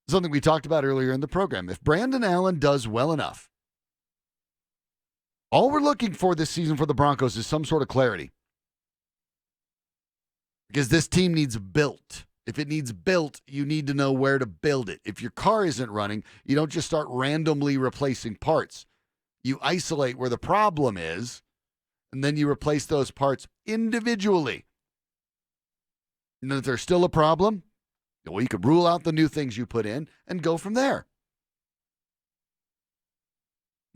Something we talked about earlier in the program. If Brandon Allen does well enough, all we're looking for this season for the Broncos is some sort of clarity. Because this team needs built. If it needs built, you need to know where to build it. If your car isn't running, you don't just start randomly replacing parts. You isolate where the problem is, and then you replace those parts individually. And then if there's still a problem, well, you can rule out the new things you put in and go from there.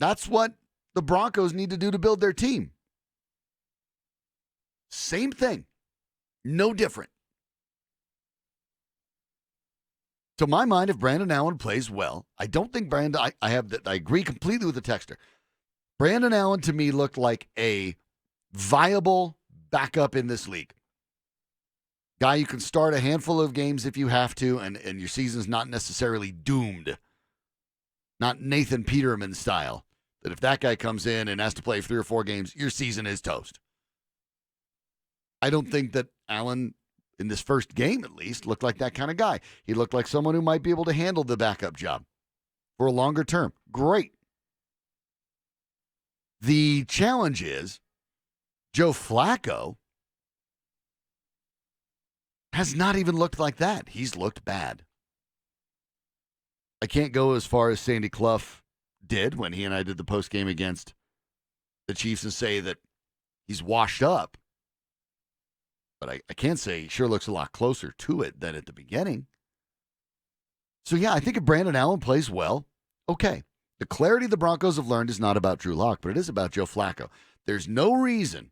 That's what the Broncos need to do to build their team. Same thing. No different. To my mind, if Brandon Allen plays well, I don't think Brandon, I agree completely with the texter. Brandon Allen to me looked like a viable backup in this league. Guy you can start a handful of games if you have to, and your season's not necessarily doomed. Not Nathan Peterman style. That if that guy comes in and has to play 3 or 4 games, your season is toast. I don't think that Allen, in this first game at least, looked like that kind of guy. He looked like someone who might be able to handle the backup job for a longer term. Great. The challenge is Joe Flacco has not even looked like that. He's looked bad. I can't go as far as Sandy Clough did when he and I did the post game against the Chiefs and say that he's washed up. But I can say he sure looks a lot closer to it than at the beginning. So, yeah, I think if Brandon Allen plays well, okay. The clarity the Broncos have learned is not about Drew Lock, but it is about Joe Flacco. There's no reason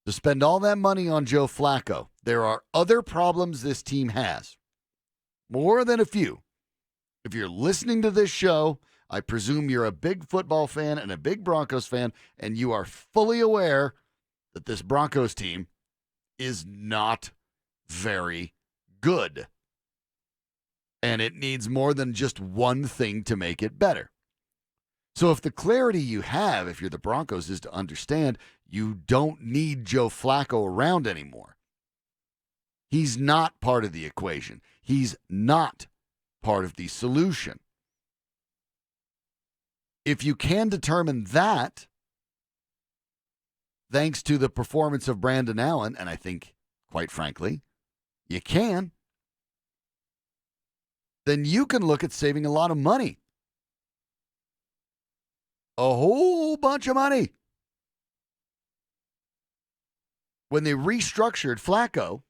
to spend all that money on Joe Flacco. There are other problems this team has. More than a few. If you're listening to this show, I presume you're a big football fan and a big Broncos fan, and you are fully aware that this Broncos team is not very good. And it needs more than just one thing to make it better. So if the clarity you have, if you're the Broncos, is to understand you don't need Joe Flacco around anymore. He's not part of the equation. He's not part of the solution. If you can determine that, thanks to the performance of Brandon Allen, and I think, quite frankly, you can, then you can look at saving a lot of money. A whole bunch of money. When they restructured Flacco,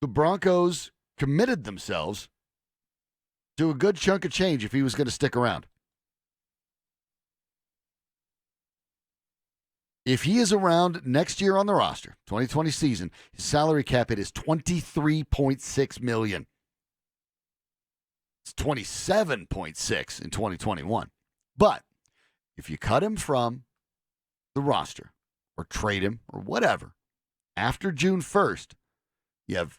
the Broncos committed themselves to a good chunk of change if he was going to stick around. If he is around next year on the roster, 2020 season, his salary cap hit is $23.6 million. It's $27.6 in 2021. But if you cut him from the roster or trade him or whatever, after June 1st, you have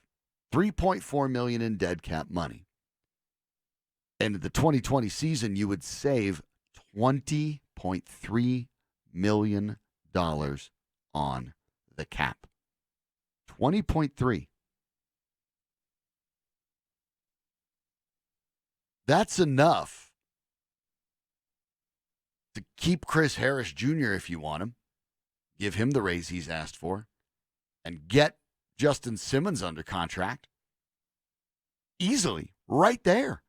$3.4 million in dead cap money. And in the 2020 season, you would save $20.3 million on the cap. 20.3. That's enough to keep Chris Harris Jr. if you want him, give him the raise he's asked for, and get Justin Simmons under contract. Easily, right there.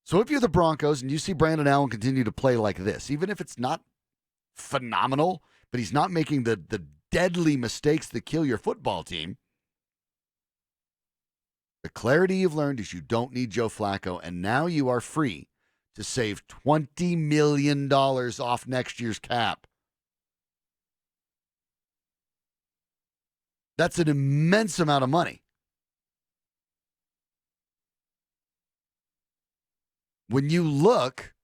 So if you're the Broncos and you see Brandon Allen continue to play like this, even if it's not phenomenal, but he's not making the deadly mistakes that kill your football team, the clarity you've learned is you don't need Joe Flacco, and now you are free to save $20 million off next year's cap. That's an immense amount of money. When you look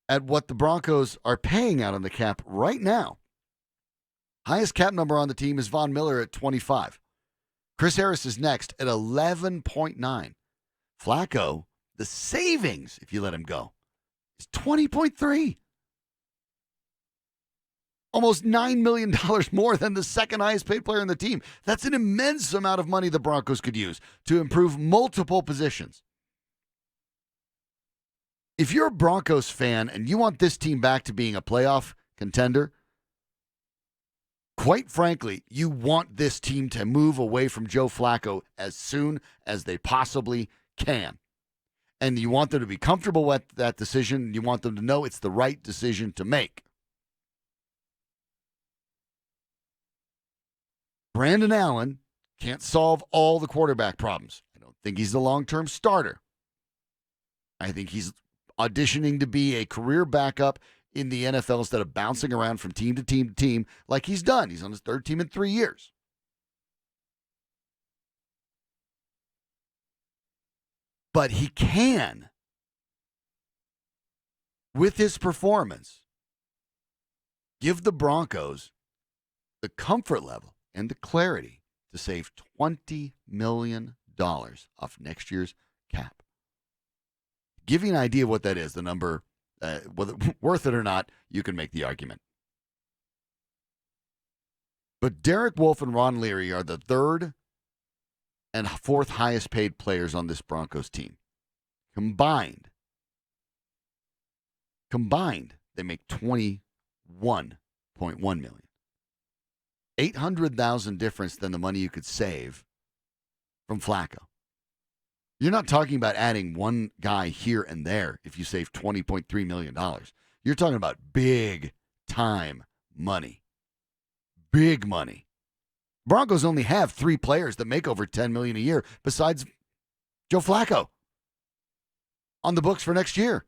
at what the Broncos are paying out on the cap right now, highest cap number on the team is Von Miller at 25. Chris Harris is next at 11.9. Flacco, the savings, if you let him go, is 20.3. Almost $9 million more than the second highest paid player on the team. That's an immense amount of money the Broncos could use to improve multiple positions. If you're a Broncos fan and you want this team back to being a playoff contender, quite frankly, you want this team to move away from Joe Flacco as soon as they possibly can. And you want them to be comfortable with that decision. You want them to know it's the right decision to make. Brandon Allen can't solve all the quarterback problems. I don't think he's the long-term starter. I think he's auditioning to be a career backup in the NFL instead of bouncing around from team to team to team like he's done. He's on his third team in 3 years. But he can, with his performance, give the Broncos the comfort level and the clarity to save $20 million off next year's cap. Give you an idea of what that is, the number, whether worth it or not, you can make the argument. But Derek Wolfe and Ron Leary are the third and fourth highest paid players on this Broncos team. Combined, they make $21.1 million. $800,000 difference than the money you could save from Flacco. You're not talking about adding one guy here and there if you save $20.3 million. You're talking about big time money. Big money. Broncos only have 3 players that make over $10 million a year besides Joe Flacco on the books for next year.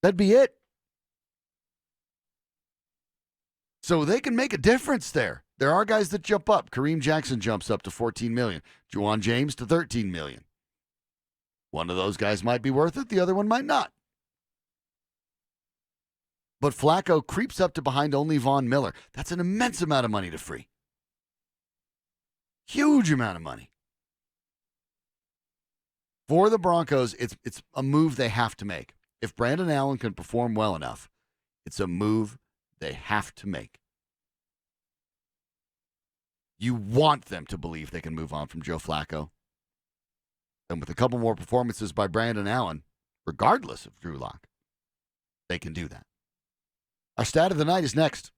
That'd be it. So they can make a difference there. There are guys that jump up. Kareem Jackson jumps up to $14 million. Juwan James to $13 million. One of those guys might be worth it. The other one might not. But Flacco creeps up to behind only Von Miller. That's an immense amount of money to free. Huge amount of money. For the Broncos, it's a move they have to make. If Brandon Allen can perform well enough, it's a move they have to make. You want them to believe they can move on from Joe Flacco. And with a couple more performances by Brandon Allen, regardless of Drew Lock, they can do that. Our stat of the night is next.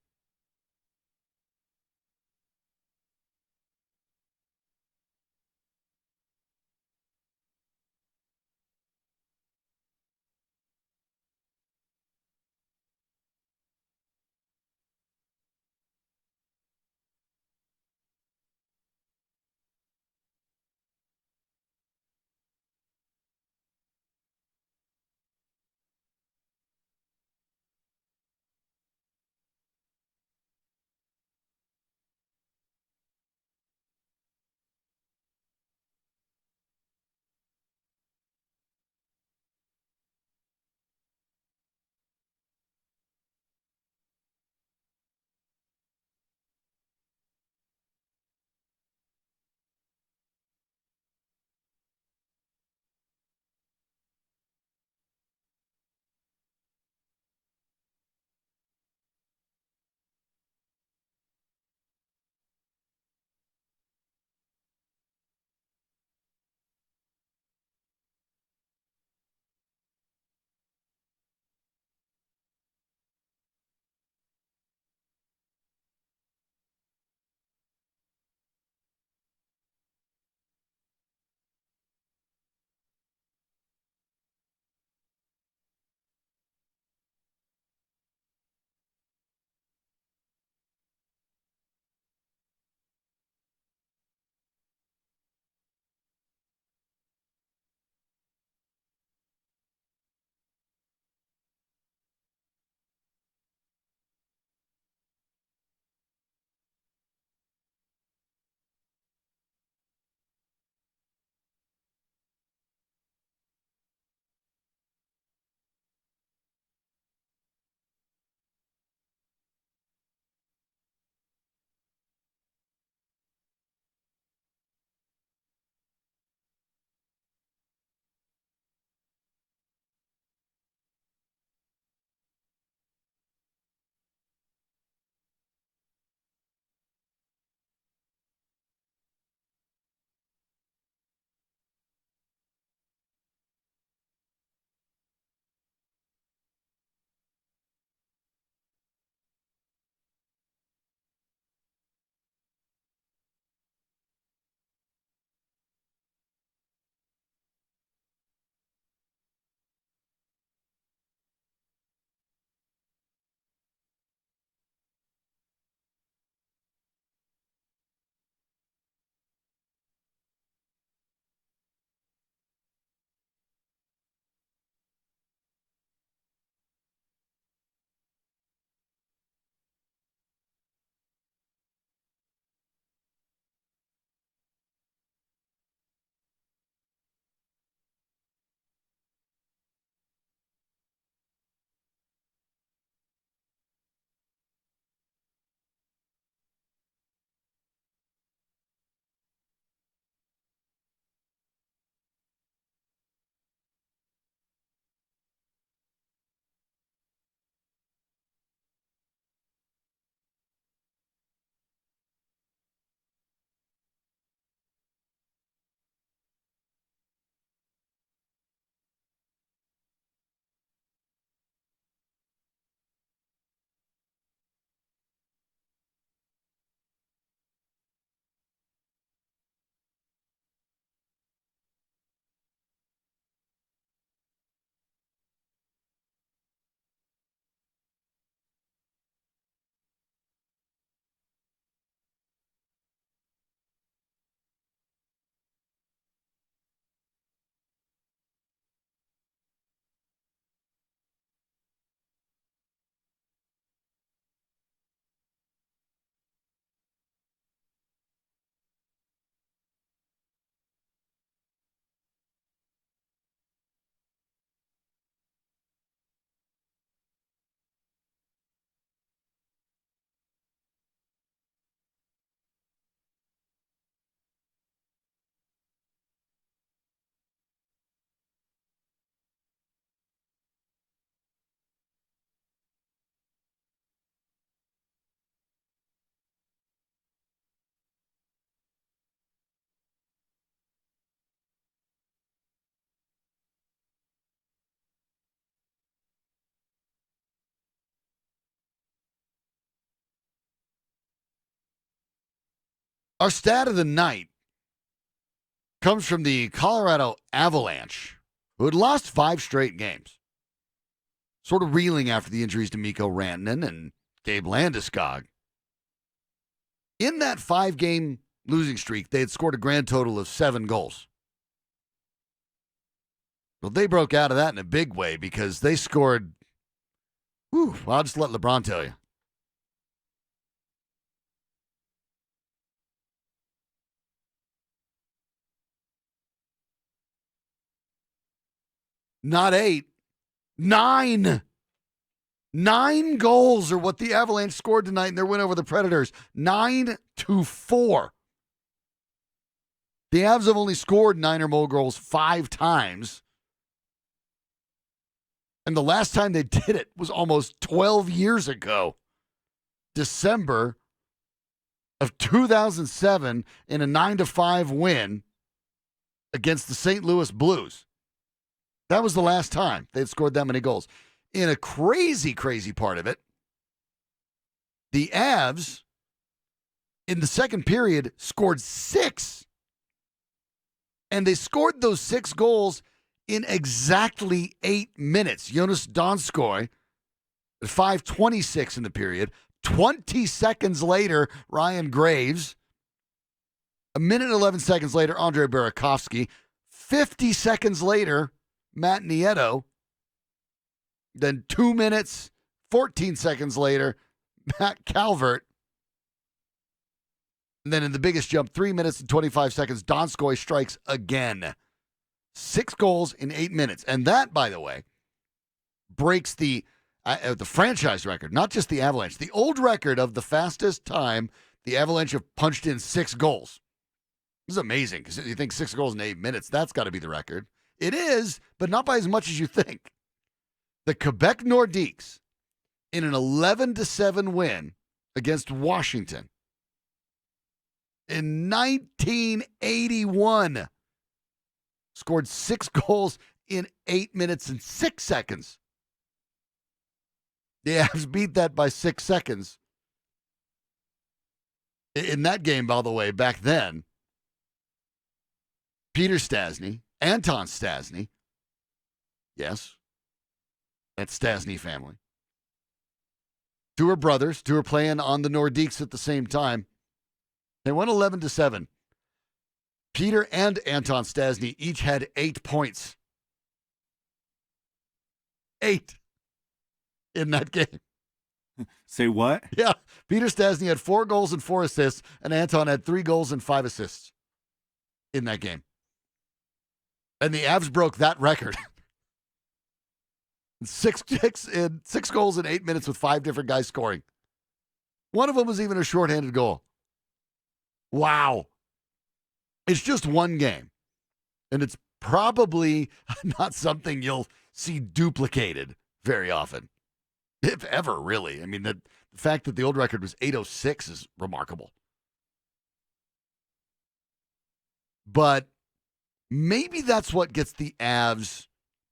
Our stat of the night comes from the Colorado Avalanche, who had lost 5 straight games. Sort of reeling after the injuries to Mikko Rantanen and Gabe Landeskog. In that 5-game losing streak, they had scored a grand total of 7 goals. Well, they broke out of that in a big way because they scored, well, I'll just let LeBron tell you. Not 8, 9. 9 goals are what the Avalanche scored tonight in their win over the Predators. 9-4. The Avs have only scored 9 or more goals 5 times. And the last time they did it was almost 12 years ago. December of 2007 in a 9-5 win against the St. Louis Blues. That was the last time they'd scored that many goals. In a crazy, crazy part of it, the Avs, in the second period, scored 6. And they scored those 6 goals in exactly 8 minutes. Jonas Donskoy at 5:26 in the period. 20 seconds later, Ryan Graves. A minute and 11 seconds later, Andrei Burakovsky. 50 seconds later, Matt Nieto. Then 2 minutes, 14 seconds later, Matt Calvert. And then in the biggest jump, 3 minutes and 25 seconds, Donskoy strikes again. 6 goals in 8 minutes. And that, by the way, breaks the franchise record, not just the Avalanche, the old record of the fastest time the Avalanche have punched in 6 goals. This is amazing because you think 6 goals in 8 minutes, that's got to be the record. It is, but not by as much as you think. The Quebec Nordiques, in an 11-7 win against Washington in 1981, scored 6 goals in 8 minutes and 6 seconds. The Avs beat that by 6 seconds. In that game, by the way, back then, Peter Stastny, Anton Stastny, yes, that's Stastny family. 2 are brothers, 2 are playing on the Nordiques at the same time. They won 11-7. Peter and Anton Stastny each had 8 points. 8 in that game. Say what? Yeah. Peter Stastny had 4 goals and 4 assists, and Anton had 3 goals and 5 assists in that game. And the Avs broke that record. 6 goals in 8 minutes with 5 different guys scoring. One of them was even a shorthanded goal. Wow. It's just one game. And it's probably not something you'll see duplicated very often. If ever, really. I mean, the fact that the old record was 806 is remarkable. But maybe that's what gets the Avs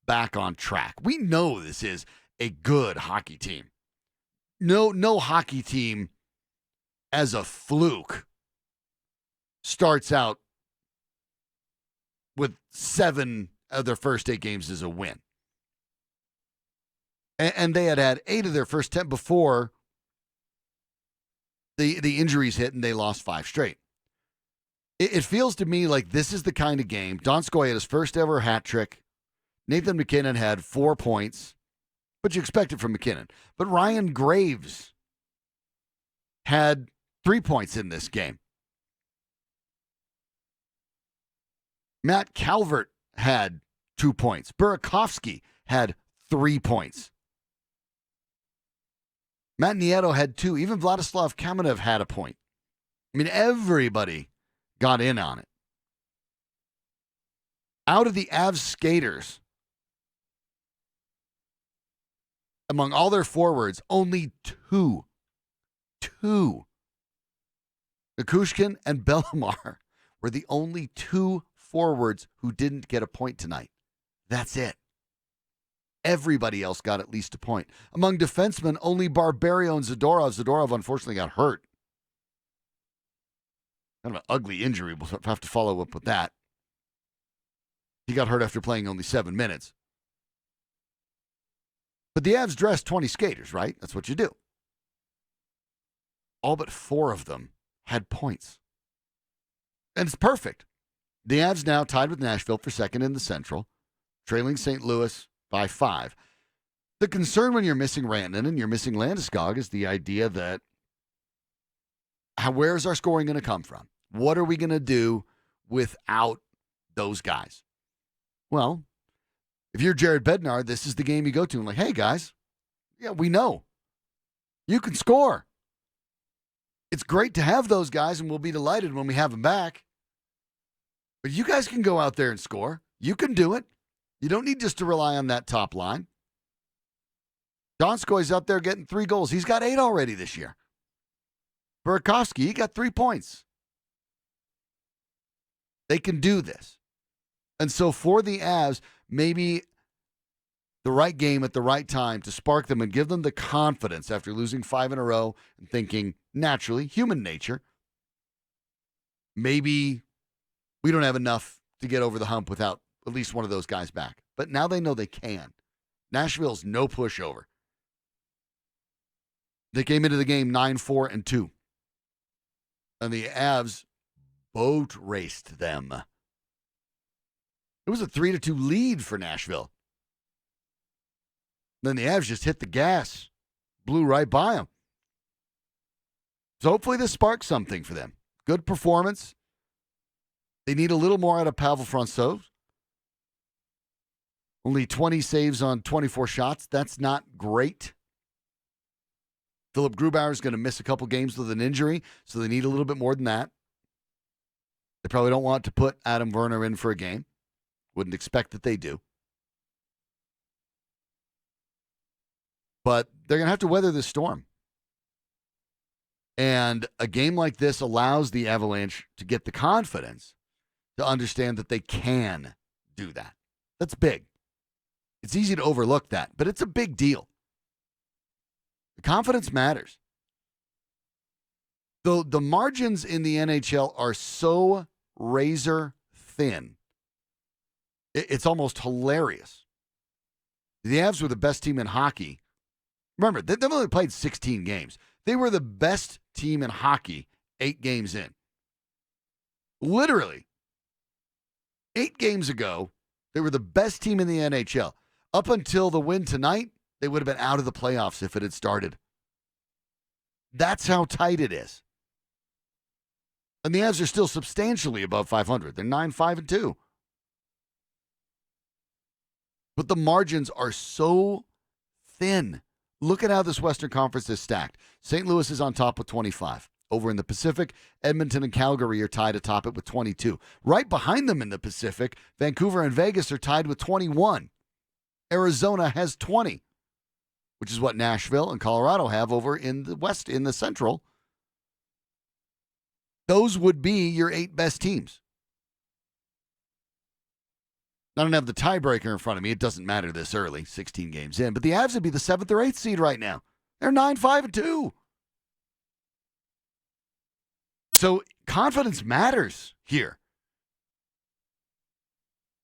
back on track. We know this is a good hockey team. No hockey team as a fluke starts out with 7 of their first 8 games as a win. And they had 8 of their first 10 before the injuries hit and they lost 5 straight. It feels to me like this is the kind of game. Donskoy had his first ever hat trick. Nathan MacKinnon had 4 points, but you expect it from MacKinnon. But Ryan Graves had 3 points in this game. Matt Calvert had 2 points. Burakovsky had 3 points. Matt Nieto had 2. Even Vladislav Kamenev had a point. I mean, everybody got in on it. Out of the Avs skaters, among all their forwards, only 2, Nikushkin and Bellemare, were the only 2 forwards who didn't get a point tonight. That's it. Everybody else got at least a point. Among defensemen, only Barberio and Zadorov. Zadorov unfortunately got hurt. Kind of an ugly injury. We'll have to follow up with that. He got hurt after playing only 7 minutes. But the Avs dressed 20 skaters, right? That's what you do. All but 4 of them had points. And it's perfect. The Avs now tied with Nashville for second in the Central, trailing St. Louis by 5. The concern when you're missing Rantanen and you're missing Landeskog is the idea that where's our scoring going to come from? What are we going to do without those guys? Well, if you're Jared Bednar, this is the game you go to and like, hey, guys, yeah, we know. You can score. It's great to have those guys, and we'll be delighted when we have them back. But you guys can go out there and score. You can do it. You don't need just to rely on that top line. Donskoy's out there getting 3 goals. He's got 8 already this year. Burakovsky, he got 3 points. They can do this. And so for the Avs, maybe the right game at the right time to spark them and give them the confidence after losing 5 in a row and thinking, naturally, human nature, maybe we don't have enough to get over the hump without at least one of those guys back. But now they know they can. Nashville's no pushover. They came into the game 9-4-2. And the Avs boat raced them. It was a 3-2 lead for Nashville. Then the Avs just hit the gas, blew right by them. So hopefully this sparks something for them. Good performance. They need a little more out of Pavel Francouz. Only 20 saves on 24 shots. That's not great. Philip Grubauer is going to miss a couple games with an injury, so they need a little bit more than that. They probably don't want to put Adam Werner in for a game. Wouldn't expect that they do. But they're going to have to weather this storm. And a game like this allows the Avalanche to get the confidence to understand that they can do that. That's big. It's easy to overlook that, but it's a big deal. The confidence matters. The margins in the NHL are so razor thin. It's almost hilarious. The Avs were the best team in hockey. Remember, they've only played 16 games. They were the best team in hockey 8 games in. Literally. 8 games ago, they were the best team in the NHL. Up until the win tonight, they would have been out of the playoffs if it had started. That's how tight it is. And the Avs are still substantially above 500. They're 9-5-2. But the margins are so thin. Look at how this Western Conference is stacked. St. Louis is on top with 25. Over in the Pacific, Edmonton and Calgary are tied atop it with 22. Right behind them in the Pacific, Vancouver and Vegas are tied with 21. Arizona has 20, which is what Nashville and Colorado have over in the West, in the Central. Those would be your 8 best teams. I don't have the tiebreaker in front of me. It doesn't matter this early, 16 games in. But the Avs would be the 7th or 8th seed right now. They're 9-5-2. So confidence matters here.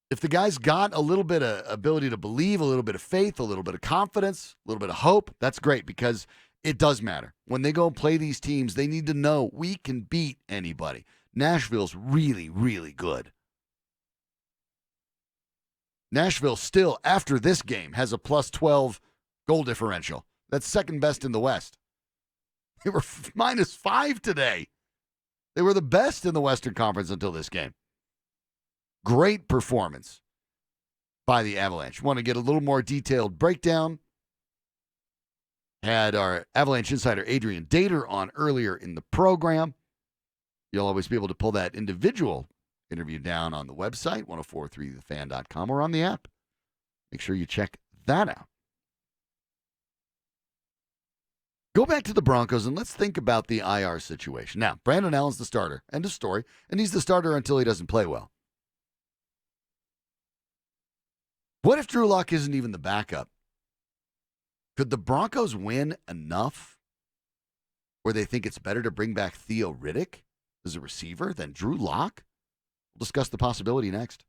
If the guy's got a little bit of ability to believe, a little bit of faith, a little bit of confidence, a little bit of hope, that's great because it does matter. When they go and play these teams, they need to know we can beat anybody. Nashville's really, really good. Nashville still, after this game, has a plus 12 goal differential. That's second best in the West. They were minus 5 today. They were the best in the Western Conference until this game. Great performance by the Avalanche. Want to get a little more detailed breakdown? Had our Avalanche insider Adrian Dater on earlier in the program. You'll always be able to pull that individual interview down on the website, 1043thefan.com, or on the app. Make sure you check that out. Go back to the Broncos and let's think about the IR situation. Now, Brandon Allen's the starter, end of story, and he's the starter until he doesn't play well. What if Drew Lock isn't even the backup? Could the Broncos win enough where they think it's better to bring back Theo Riddick as a receiver than Drew Lock? We'll discuss the possibility next.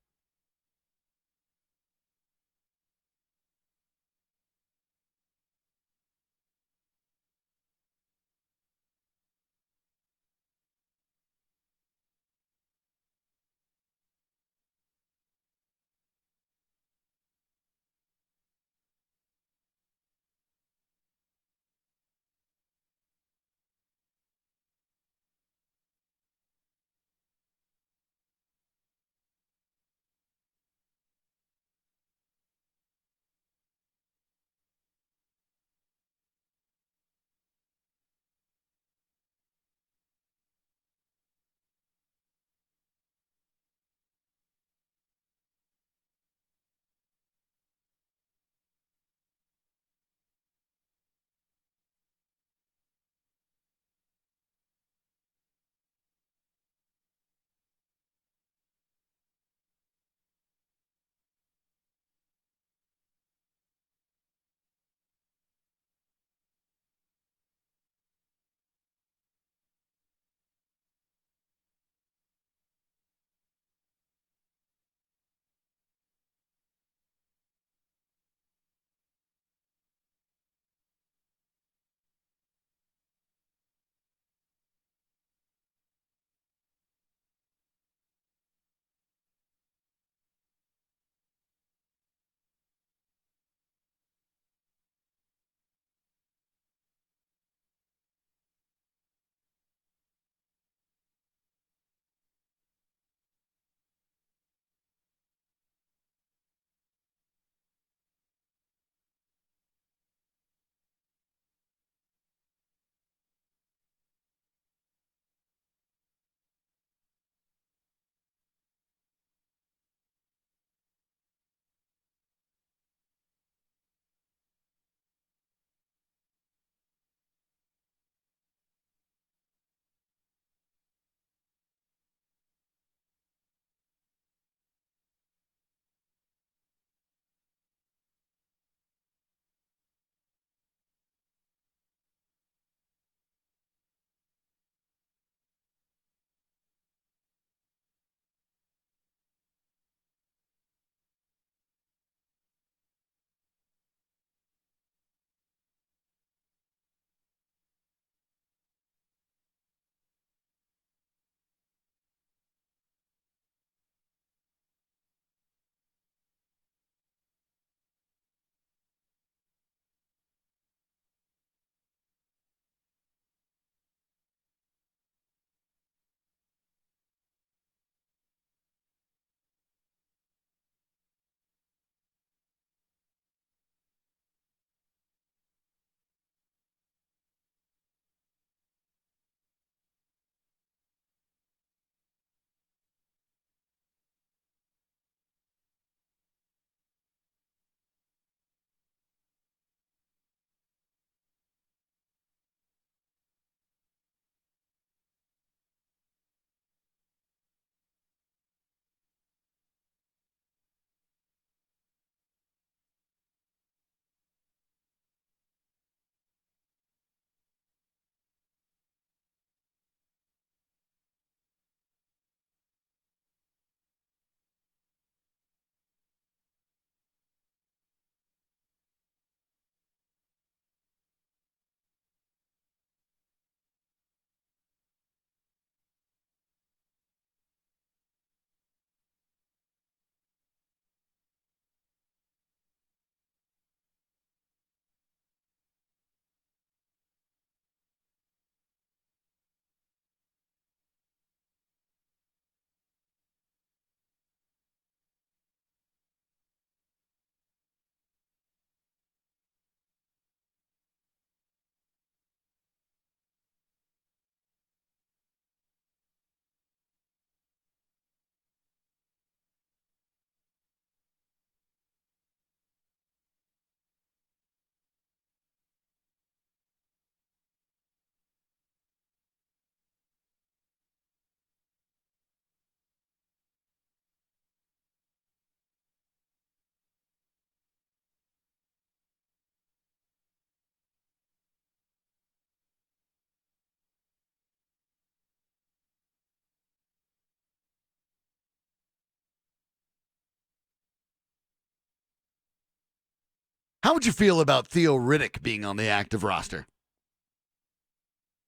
How would you feel about Theo Riddick being on the active roster?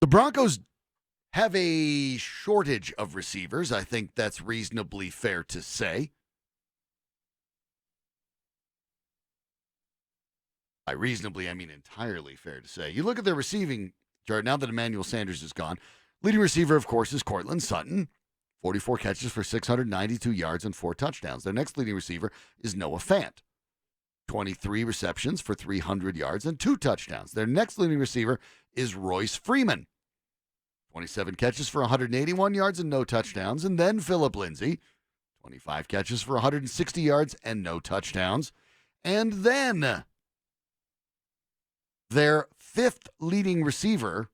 The Broncos have a shortage of receivers. I think that's reasonably fair to say. By reasonably, I mean entirely fair to say. You look at their receiving chart now that Emmanuel Sanders is gone. Leading receiver, of course, is Cortland Sutton. 44 catches for 692 yards and 4 touchdowns. Their next leading receiver is Noah Fant. 23 receptions for 300 yards and 2 touchdowns. Their next leading receiver is Royce Freeman. 27 catches for 181 yards and no touchdowns. And then Phillip Lindsay. 25 catches for 160 yards and no touchdowns. And then their 5th leading receiver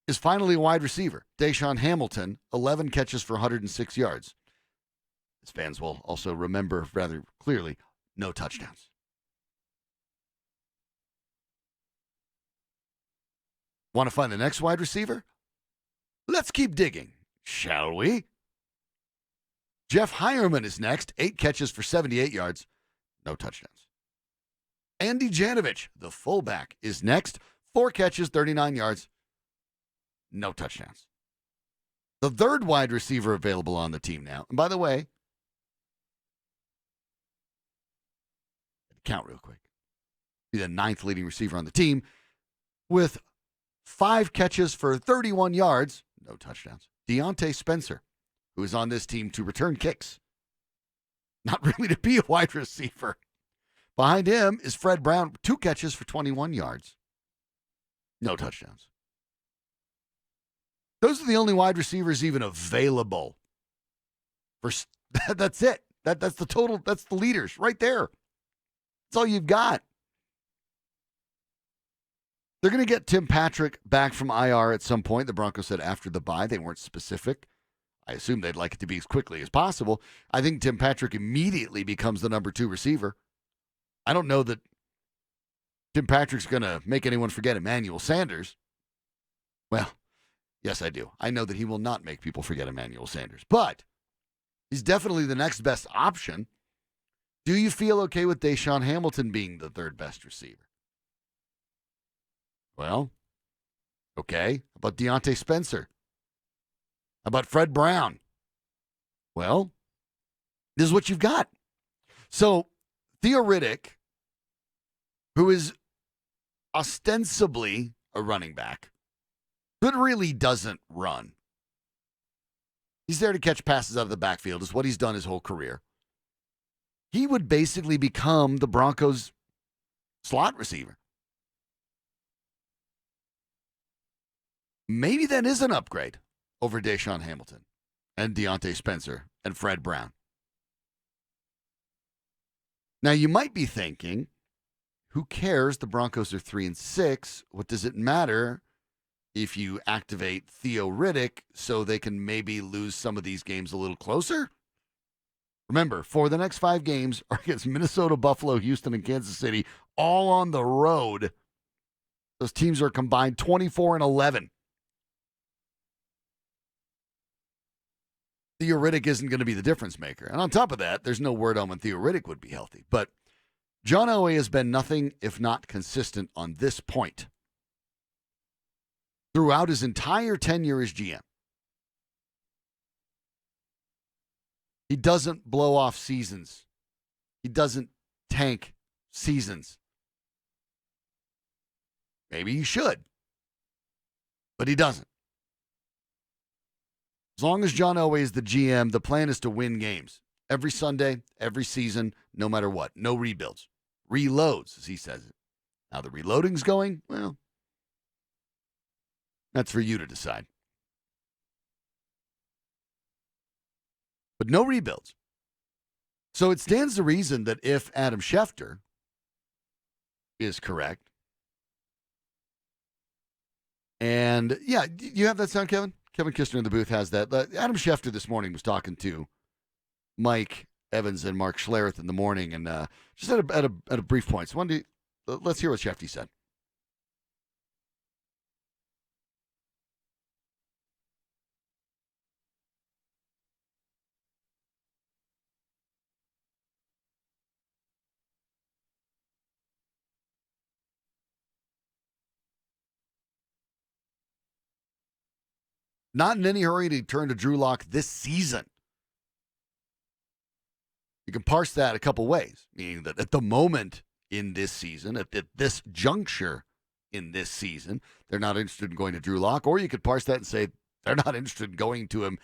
is finally a wide receiver, Deshaun Hamilton, 11 catches for 106 yards. As fans will also remember rather clearly, no touchdowns. Want to find the next wide receiver? Let's keep digging, shall we? Jeff Heuerman is next, 8 catches for 78 yards, no touchdowns. Andy Janovich, the fullback, is next, 4 catches, 39 yards, no touchdowns. The third wide receiver available on the team now, and by the way, count real quick, be the 9th leading receiver on the team with 5 catches for 31 yards, no touchdowns. Deontay Spencer, who is on this team to return kicks, not really to be a wide receiver. Behind him is Fred Brown, 2 catches for 21 yards, no touchdowns. Those are the only wide receivers even available. That's it. That's the total. That's the leaders right there. That's all you've got. They're going to get Tim Patrick back from IR at some point. The Broncos said after the bye. They weren't specific. I assume they'd like it to be as quickly as possible. I think Tim Patrick immediately becomes the number 2 receiver. I don't know that Tim Patrick's going to make anyone forget Emmanuel Sanders. Well, yes, I do. I know that he will not make people forget Emmanuel Sanders, but he's definitely the next best option. Do you feel okay with Deshaun Hamilton being the 3rd best receiver? Well, okay. How about Deontay Spencer? How about Fred Brown? Well, this is what you've got. So Theo Riddick, who is ostensibly a running back, but really doesn't run. He's there to catch passes out of the backfield, is what he's done his whole career. He would basically become the Broncos' slot receiver. Maybe that is an upgrade over Deshaun Hamilton and Deontay Spencer and Fred Brown. Now, you might be thinking, who cares? The Broncos are 3-6. What does it matter if you activate Theo Riddick so they can maybe lose some of these games a little closer? Remember, for the next 5 games are against Minnesota, Buffalo, Houston, and Kansas City, all on the road. Those teams are combined 24-11. Theo Riddick isn't going to be the difference maker. And on top of that, there's no word on when Theo Riddick would be healthy. But John Elway has been nothing if not consistent on this point throughout his entire tenure as GM. He doesn't blow off seasons. He doesn't tank seasons. Maybe he should, but he doesn't. As long as John Elway is the GM, the plan is to win games. Every Sunday, every season, no matter what. No rebuilds. Reloads, as he says it. How the reloading's going, well, that's for you to decide. But no rebuilds. So it stands to reason that if Adam Schefter is correct, and yeah, you have that sound, Kevin? Kevin Kistner in the booth has that. Adam Schefter this morning was talking to Mike Evans and Mark Schlereth in the morning, and just at a brief point. So let's hear what Schefter said. Not in any hurry to turn to Drew Lock this season. You can parse that a couple ways, meaning that at the moment in this season, at this juncture in this season, they're not interested in going to Drew Lock, or you could parse that and say they're not interested in going to him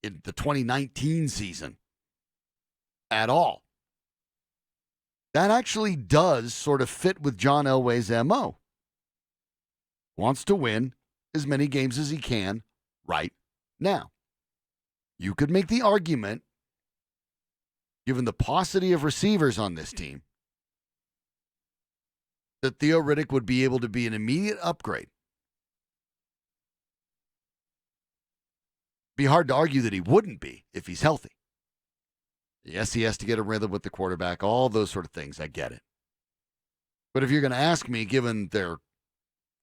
in the 2019 season at all. That actually does sort of fit with John Elway's MO. Wants to win as many games as he can right now. You could make the argument, given the paucity of receivers on this team, that Theo Riddick would be able to be an immediate upgrade. Be hard to argue that he wouldn't be if he's healthy. Yes, he has to get a rhythm with the quarterback, all those sort of things. I get it. But if you're going to ask me, given their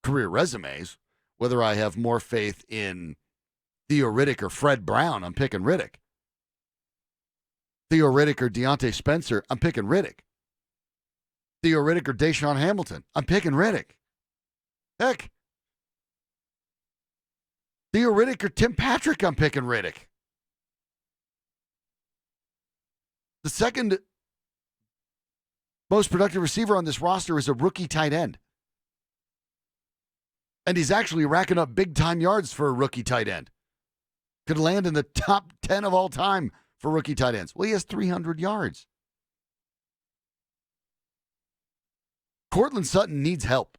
career resumes, whether I have more faith in Theo Riddick or Fred Brown, I'm picking Riddick. Theo Riddick or Deontay Spencer, I'm picking Riddick. Theo Riddick or Deshaun Hamilton, I'm picking Riddick. Heck, Theo Riddick or Tim Patrick, I'm picking Riddick. The second most productive receiver on this roster is a rookie tight end. And he's actually racking up big-time yards for a rookie tight end. Could land in the top 10 of all time for rookie tight ends. Well, he has 300 yards. Courtland Sutton needs help.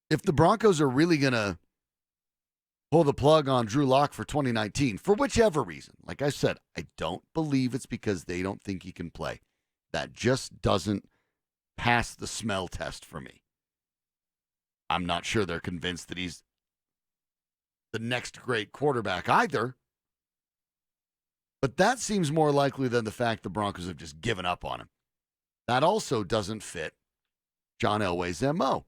If the Broncos are really going to pull the plug on Drew Lock for 2019, for whichever reason, like I said, I don't believe it's because they don't think he can play. That just doesn't pass the smell test for me. I'm not sure they're convinced that he's the next great quarterback either. But that seems more likely than the fact the Broncos have just given up on him. That also doesn't fit John Elway's MO.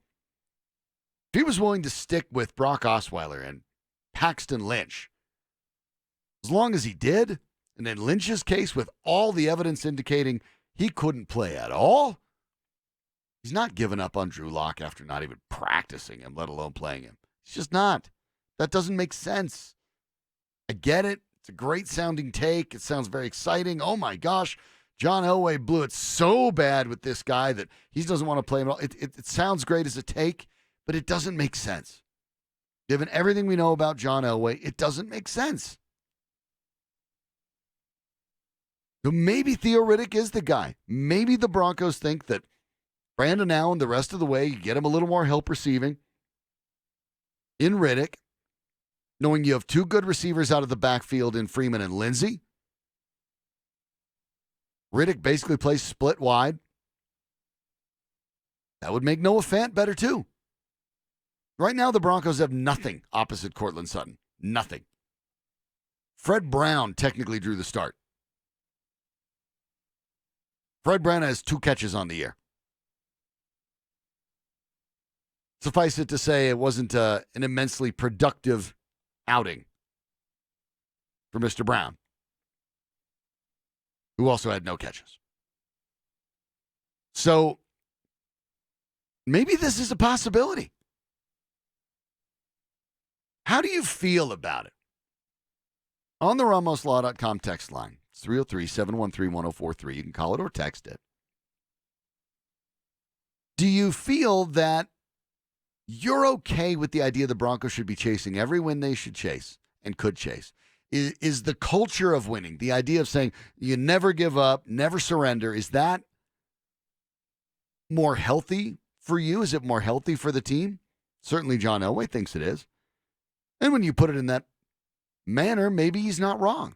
If he was willing to stick with Brock Osweiler and Paxton Lynch, as long as he did, and in Lynch's case, with all the evidence indicating he couldn't play at all, he's not giving up on Drew Lock after not even practicing him, let alone playing him. He's just not. That doesn't make sense. I get it. It's a great sounding take. It sounds very exciting. Oh my gosh, John Elway blew it so bad with this guy that he doesn't want to play him at all. It sounds great as a take, but it doesn't make sense. Given everything we know about John Elway, it doesn't make sense. So maybe Theo Riddick is the guy. Maybe the Broncos think that Brandon Allen, the rest of the way, you get him a little more help receiving in Riddick, knowing you have two good receivers out of the backfield in Freeman and Lindsey. Riddick basically plays split wide. That would make Noah Fant better too. Right now, the Broncos have nothing opposite Courtland Sutton. Nothing. Fred Brown technically drew the start. Fred Brown has 2 catches on the year. Suffice it to say, it wasn't an immensely productive outing for Mr. Brown, who also had no catches. So maybe this is a possibility. How do you feel about it? On the RamosLaw.com text line, it's 303-713-1043. You can call it or text it. Do you feel that you're okay with the idea the Broncos should be chasing every win they should chase and could chase? Is the culture of winning, the idea of saying you never give up, never surrender, is that more healthy for you? Is it more healthy for the team? Certainly John Elway thinks it is. And when you put it in that manner, maybe he's not wrong.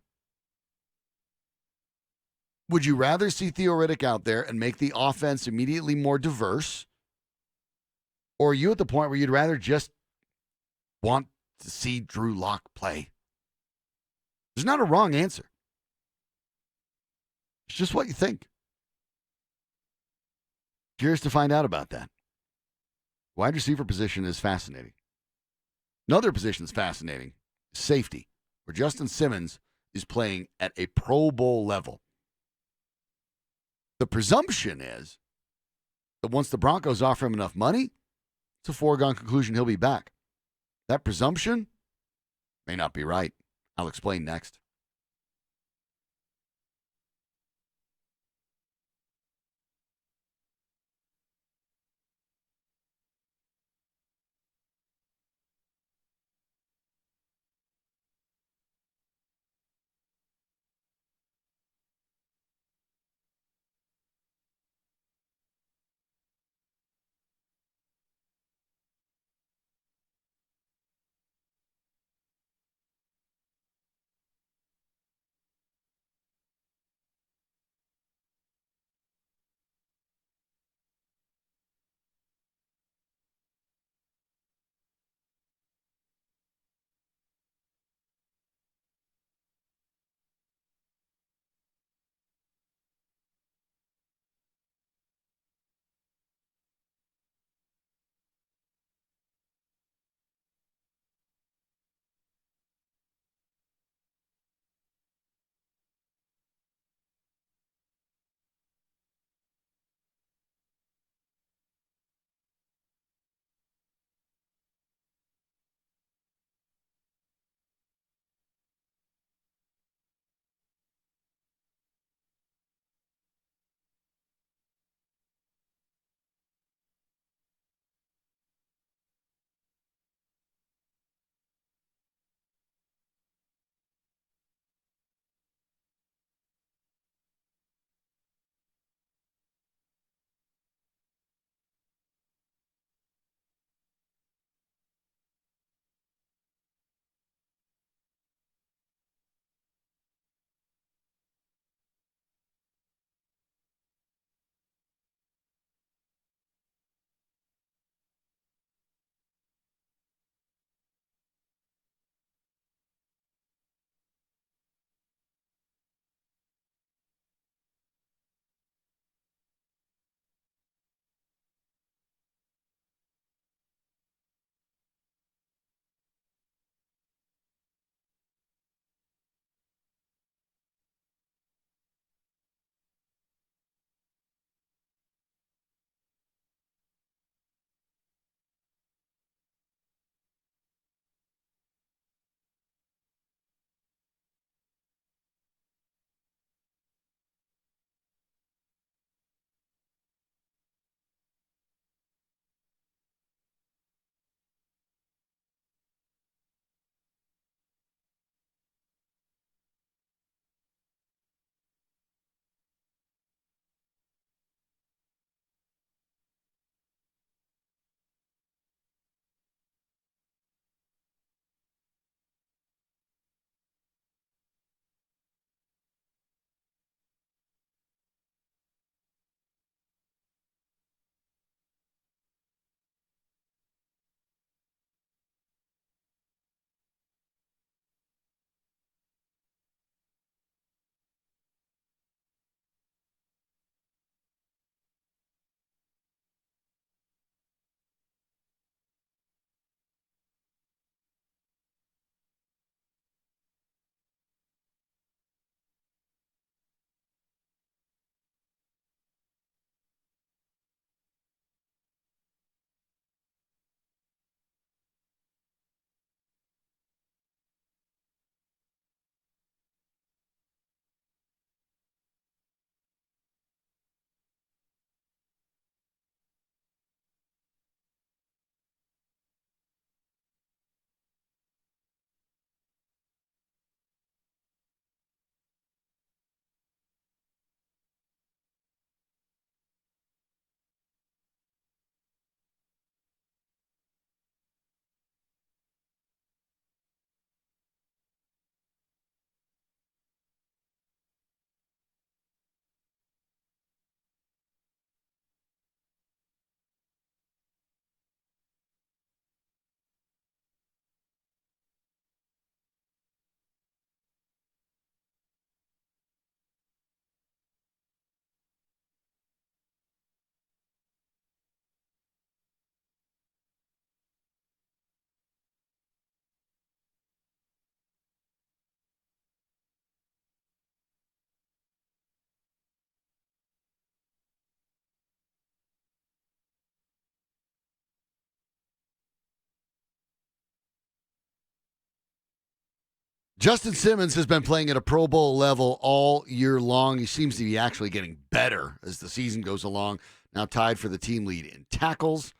Would you rather see Theo Riddick out there and make the offense immediately more diverse? Or are you at the point where you'd rather just want to see Drew Lock play? There's not a wrong answer. It's just what you think. Curious to find out about that. Wide receiver position is fascinating. Another position is fascinating. Safety, where Justin Simmons is playing at a Pro Bowl level. The presumption is that once the Broncos offer him enough money, it's a foregone conclusion he'll be back. That presumption may not be right. I'll explain next. Justin Simmons has been playing at a Pro Bowl level all year long. He seems to be actually getting better as the season goes along. Now tied for the team lead in tackles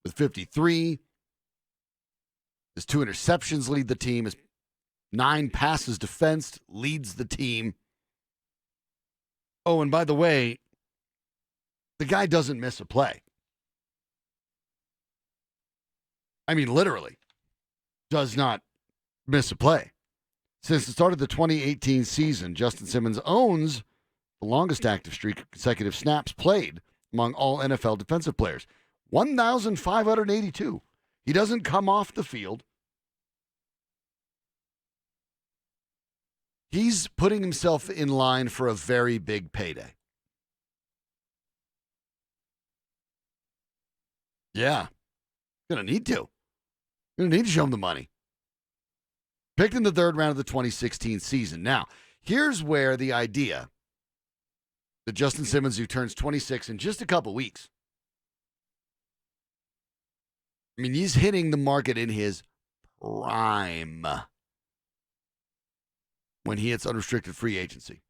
with 53. His 2 interceptions lead the team. His 9 passes defensed leads the team. Oh, and by the way, the guy doesn't miss a play. I mean, literally, does not miss a play. Since the start of the 2018 season, Justin Simmons owns the longest active streak of consecutive snaps played among all NFL defensive players, 1,582. He doesn't come off the field. He's putting himself in line for a very big payday. Yeah, going to need to. Going to need to show him the money. Picked in the 3rd round of the 2016 season. Now, here's where the idea that Justin Simmons, who turns 26 in just a couple weeks, I mean, he's hitting the market in his prime when he hits unrestricted free agency.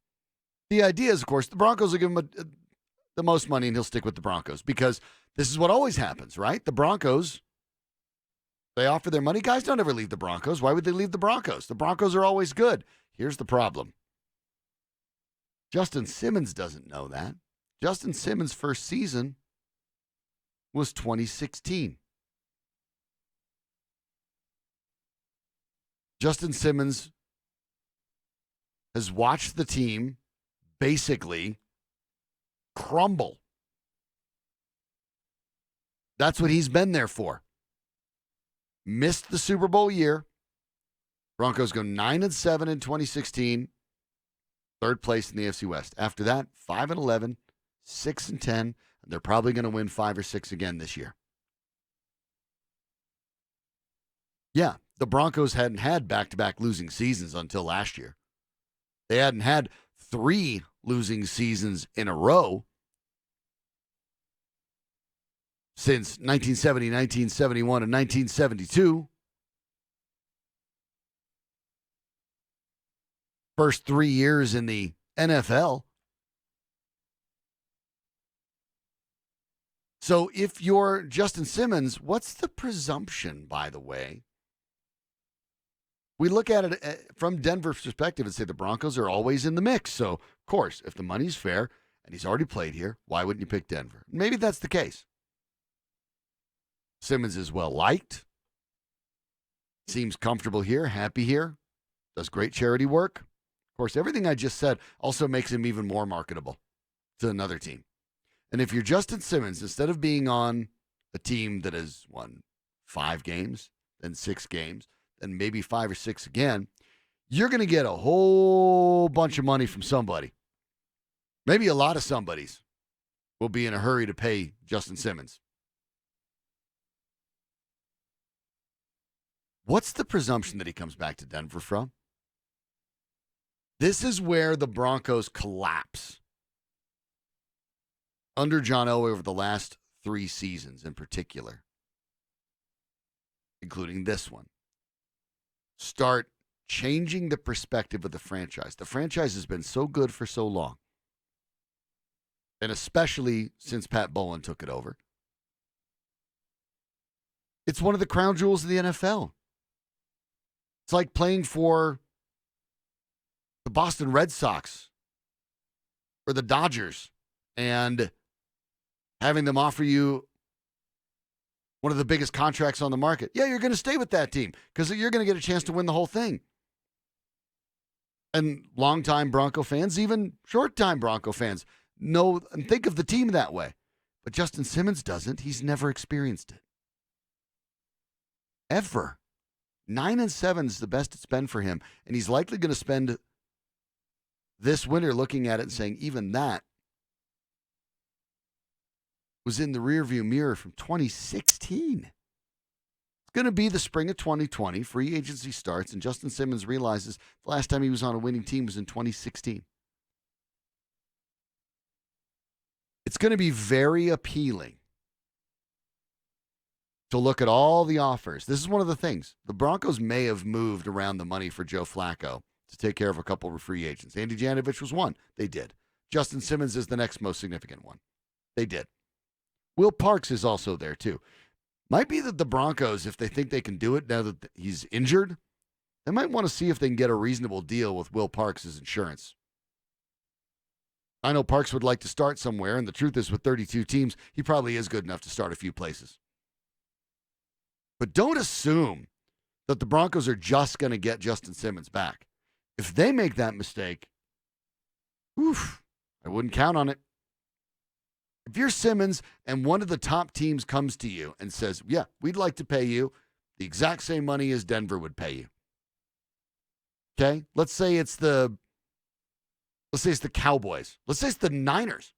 The idea is, of course, the Broncos will give him the most money and he'll stick with the Broncos because this is what always happens, right? The Broncos, they offer their money. Guys don't ever leave the Broncos. Why would they leave the Broncos? The Broncos are always good. Here's the problem. Justin Simmons doesn't know that. Justin Simmons' first season was 2016. Justin Simmons has watched the team basically crumble. That's what he's been there for. Missed the Super Bowl year. Broncos go 9-7 in 2016. 3rd place in the AFC West. After that, 5-11, 6-10. And they're probably going to win 5 or 6 again this year. Yeah, the Broncos hadn't had back-to-back losing seasons until last year. They hadn't had 3 losing seasons in a row since 1970, 1971, and 1972. First 3 years in the NFL. So if you're Justin Simmons, what's the presumption, by the way? We look at it from Denver's perspective and say the Broncos are always in the mix. So, of course, if the money's fair and he's already played here, why wouldn't you pick Denver? Maybe that's the case. Simmons is well liked, seems comfortable here, happy here, does great charity work. Of course, everything I just said also makes him even more marketable to another team. And if you're Justin Simmons, instead of being on a team that has won 5 games, then 6 games, then maybe 5 or 6 again, you're going to get a whole bunch of money from somebody. Maybe a lot of somebodies will be in a hurry to pay Justin Simmons. What's the presumption that he comes back to Denver from? This is where the Broncos collapse under John Elway over the last 3 seasons in particular, including this one. Start changing the perspective of the franchise. The franchise has been so good for so long, and especially since Pat Bowlen took it over. It's one of the crown jewels of the NFL. It's like playing for the Boston Red Sox or the Dodgers and having them offer you one of the biggest contracts on the market. Yeah, you're going to stay with that team because you're going to get a chance to win the whole thing. And longtime Bronco fans, even short-time Bronco fans, know and think of the team that way. But Justin Simmons doesn't. He's never experienced it. Ever. 9-7 is the best it's been for him. And he's likely going to spend this winter looking at it and saying, even that was in the rearview mirror from 2016. It's going to be the spring of 2020. Free agency starts, and Justin Simmons realizes the last time he was on a winning team was in 2016. It's going to be very appealing to look at all the offers. This is one of the things. The Broncos may have moved around the money for Joe Flacco to take care of a couple of free agents. Andy Janovich was one. They did. Justin Simmons is the next most significant one. They did. Will Parks is also there, too. Might be that the Broncos, if they think they can do it now that he's injured, they might want to see if they can get a reasonable deal with Will Parks' insurance. I know Parks would like to start somewhere, and the truth is with 32 teams, he probably is good enough to start a few places. But don't assume that the Broncos are just going to get Justin Simmons back. If they make that mistake, I wouldn't count on it. If you're Simmons and one of the top teams comes to you and says, yeah, we'd like to pay you the exact same money as Denver would pay you. Okay? Let's say it's the Cowboys. Let's say it's the Niners.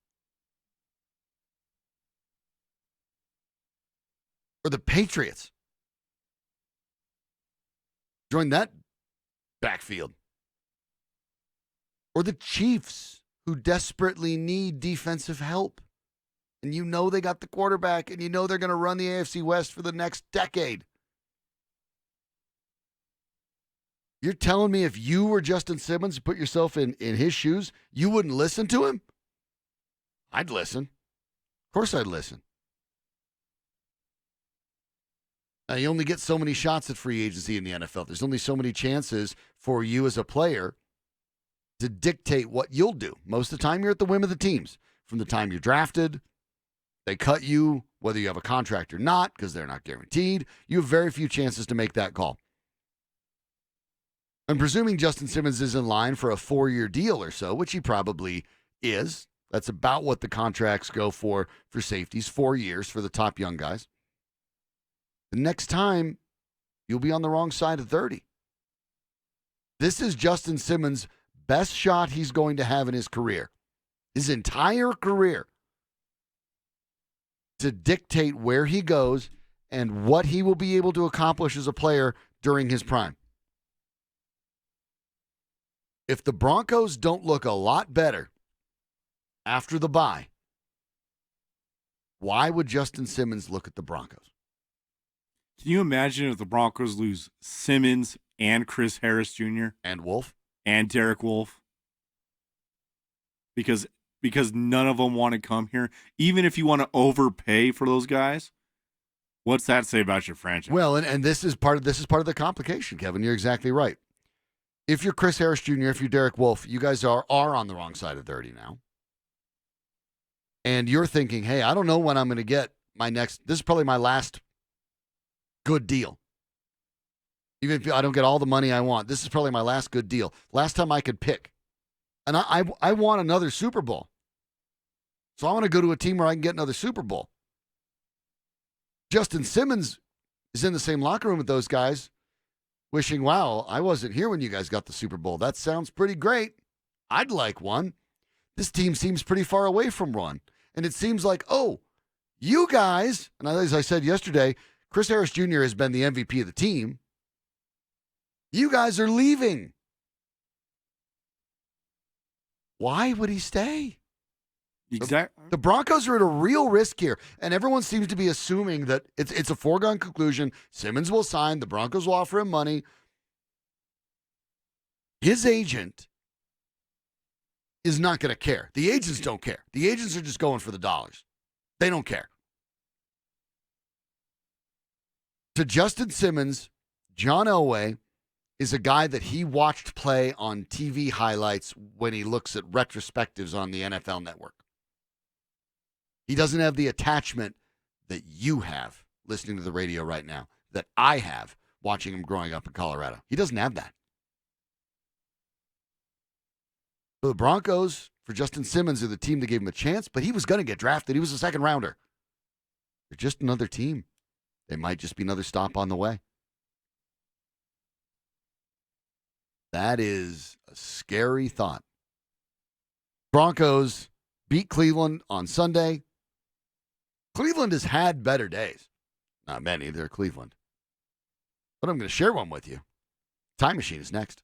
Or the Patriots. Join that backfield. Or the Chiefs, who desperately need defensive help. And you know they got the quarterback, and you know they're going to run the AFC West for the next decade. You're telling me if you were Justin Simmons, you put yourself in his shoes, you wouldn't listen to him? I'd listen. Of course I'd listen. Now, you only get so many shots at free agency in the NFL. There's only so many chances for you as a player to dictate what you'll do. Most of the time, you're at the whim of the teams. From the time you're drafted, they cut you, whether you have a contract or not, because they're not guaranteed. You have very few chances to make that call. I'm presuming Justin Simmons is in line for a 4-year deal or so, which he probably is. That's about what the contracts go for safeties, 4 years for the top young guys. The next time, you'll be on the wrong side of 30. This is Justin Simmons' best shot he's going to have in his career, his entire career, to dictate where he goes and what he will be able to accomplish as a player during his prime. If the Broncos don't look a lot better after the bye, why would Justin Simmons look at the Broncos? Can you imagine if the Broncos lose Simmons and Chris Harris Jr. And Wolf? And Derek Wolf? Because none of them want to come here. Even if you want to overpay for those guys, what's that say about your franchise? Well, and this is part of the complication, Kevin. You're exactly right. If you're Chris Harris Jr., if you're Derek Wolf, you guys are on the wrong side of 30 now. And you're thinking, hey, I don't know when I'm going to get this is probably my last good deal. Even if I don't get all the money I want, this is probably my last good deal. Last time I could pick. And I want another Super Bowl. So I want to go to a team where I can get another Super Bowl. Justin Simmons is in the same locker room with those guys, wishing, wow, I wasn't here when you guys got the Super Bowl. That sounds pretty great. I'd like one. This team seems pretty far away from one. And it seems like, oh, you guys, and as I said yesterday, Chris Harris Jr. has been the MVP of the team. You guys are leaving. Why would he stay? Exactly. The Broncos are at a real risk here, and everyone seems to be assuming that it's a foregone conclusion. Simmons will sign. The Broncos will offer him money. His agent is not going to care. The agents don't care. The agents are just going for the dollars. They don't care. To Justin Simmons, John Elway is a guy that he watched play on TV highlights when he looks at retrospectives on the NFL Network. He doesn't have the attachment that you have listening to the radio right now, that I have watching him growing up in Colorado. He doesn't have that. So the Broncos, for Justin Simmons, are the team that gave him a chance, but he was going to get drafted. He was a second rounder. They're just another team. They might just be another stop on the way. That is a scary thought. Broncos beat Cleveland on Sunday. Cleveland has had better days. Not many. They're Cleveland. But I'm going to share one with you. Time Machine is next.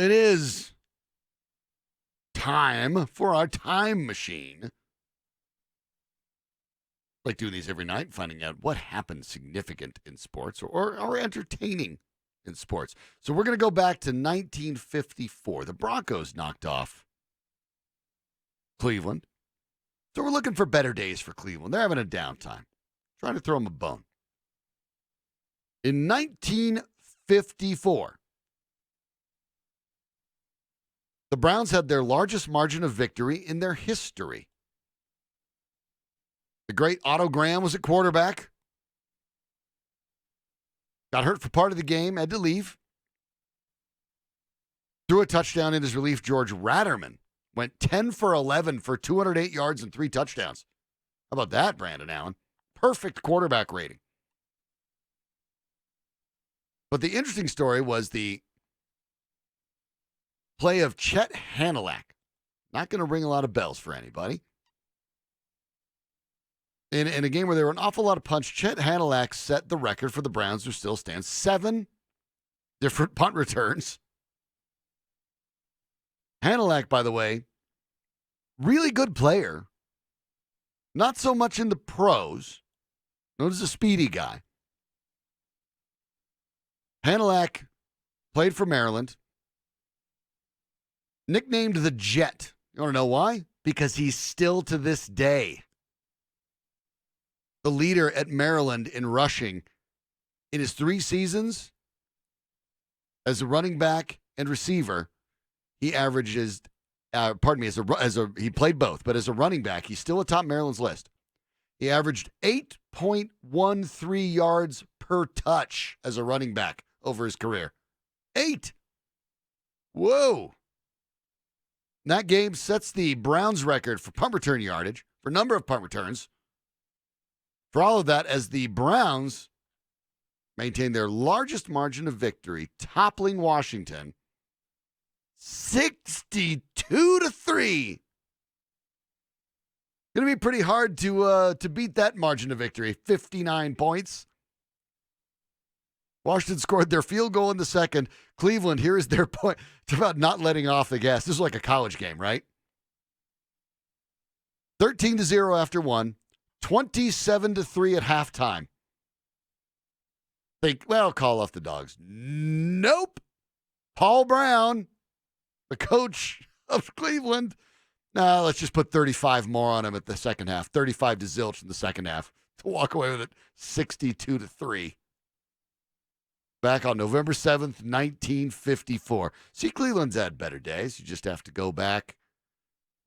It is time for our time machine. I like doing these every night, finding out what happened significant in sports or entertaining in sports. So we're going to go back to 1954. The Broncos knocked off Cleveland. So we're looking for better days for Cleveland. They're having a downtime. Trying to throw them a bone. In 1954, the Browns had their largest margin of victory in their history. The great Otto Graham was at quarterback. Got hurt for part of the game, had to leave. Threw a touchdown in his relief. George Ratterman went 10 for 11 for 208 yards and 3 touchdowns. How about that, Brandon Allen? Perfect quarterback rating. But the interesting story was the play of Chet Hanalak. Not going to ring a lot of bells for anybody. In a game where there were an awful lot of punts, Chet Hanalak set the record for the Browns, who still stands 7 different punt returns. Hanalak, by the way, really good player. Not so much in the pros. Known as a speedy guy. Hanalak played for Maryland. Nicknamed the Jet. You want to know why? Because he's still to this day the leader at Maryland in rushing. In his 3 seasons as a running back and receiver, he averages, he played both, but as a running back, he's still atop Maryland's list. He averaged 8.13 yards per touch as a running back over his career. 8. Whoa. That game sets the Browns record for punt return yardage, for number of punt returns. For all of that, as the Browns maintain their largest margin of victory, toppling Washington 62-3. Going to be pretty hard to beat that margin of victory. 59 points. Washington scored their field goal in the second. Cleveland, here is their point. It's about not letting off the gas. This is like a college game, right? 13-0 after 1. 27-3 at halftime. Think, well, call off the dogs. Nope. Paul Brown, the coach of Cleveland. Nah, let's just put 35 more on him at the second half. 35 to zilch in the second half to walk away with it 62-3. Back on November 7th, 1954. See, Cleveland's had better days. You just have to go back,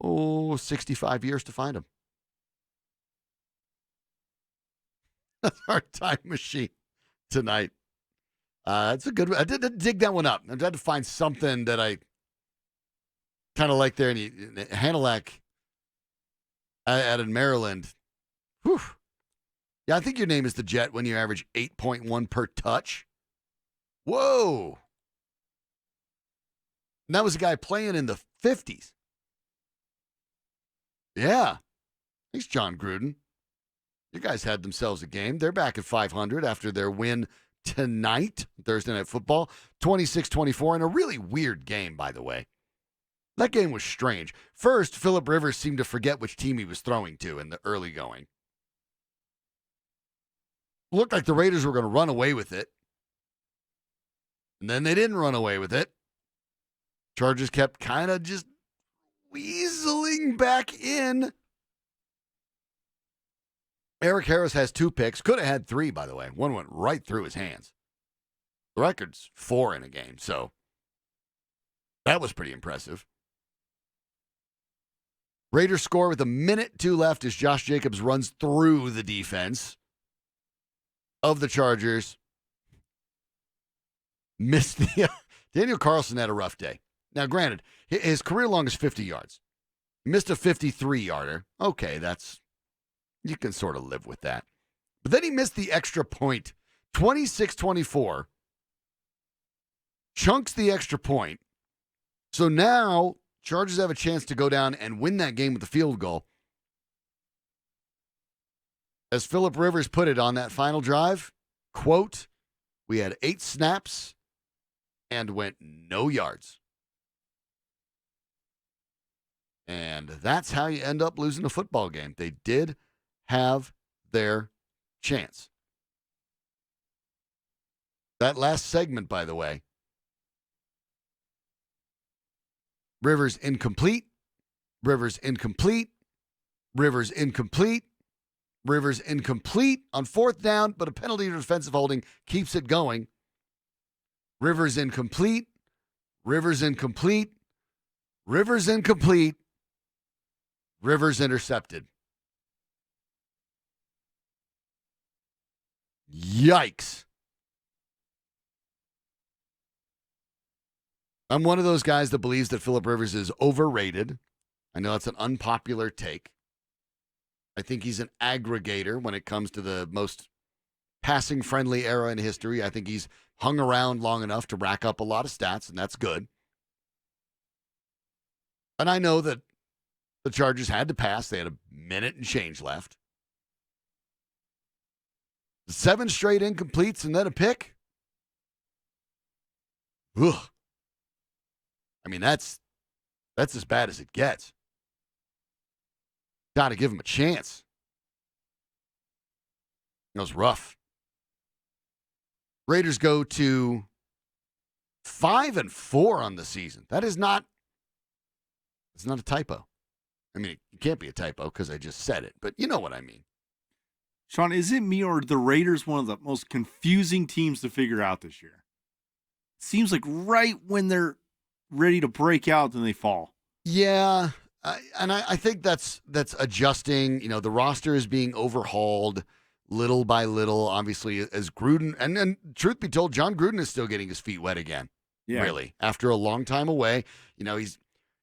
65 years to find them. That's our time machine tonight. It's a good one. I did dig that one up. I had to find something that I kind of like there. And Hanalak out in Maryland. Whew. Yeah, I think your name is the Jet when you average 8.1 per touch. Whoa. And that was a guy playing in the 50s. Yeah. Thanks, John Gruden. You guys had themselves a game. They're back at 500 after their win tonight, Thursday Night Football, 26-24, and a really weird game, by the way. That game was strange. First, Phillip Rivers seemed to forget which team he was throwing to in the early going. Looked like the Raiders were going to run away with it. And then they didn't run away with it. Chargers kept kind of just weaseling back in. Eric Harris has 2 picks. Could have had 3, by the way. One went right through his hands. The record's 4 in a game, so that was pretty impressive. Raiders score with 1:02 left as Josh Jacobs runs through the defense of the Chargers. Missed the... Daniel Carlson had a rough day. Now, granted, his career long is 50 yards. He missed a 53-yarder. Okay, you can sort of live with that. But then he missed the extra point. 26-24. Chunks the extra point. So now, Chargers have a chance to go down and win that game with the field goal. As Phillip Rivers put it on that final drive, quote, "We had 8 snaps and went no yards." And that's how you end up losing a football game. They did have their chance. That last segment, by the way, Rivers incomplete, Rivers incomplete, Rivers incomplete, Rivers incomplete on fourth down, but a penalty to defensive holding keeps it going. Rivers incomplete, Rivers incomplete, Rivers incomplete, Rivers intercepted. Yikes. I'm one of those guys that believes that Phillip Rivers is overrated. I know that's an unpopular take. I think he's an aggregator when it comes to the most passing-friendly era in history. I think he's hung around long enough to rack up a lot of stats, and that's good. And I know that the Chargers had to pass. They had a minute and change left. 7 straight incompletes and then a pick. Ugh. I mean, that's as bad as it gets. Got to give him a chance. That was rough. Raiders go to 5-4 on the season. That is not. It's not a typo. I mean, it can't be a typo because I just said it, but you know what I mean. Sean, is it me or are the Raiders one of the most confusing teams to figure out this year? It seems like right when they're ready to break out, then they fall. Yeah, I think that's adjusting. You know, the roster is being overhauled little by little. Obviously, as Gruden, and truth be told, John Gruden is still getting his feet wet again. Yeah. Really, after a long time away. You know, he's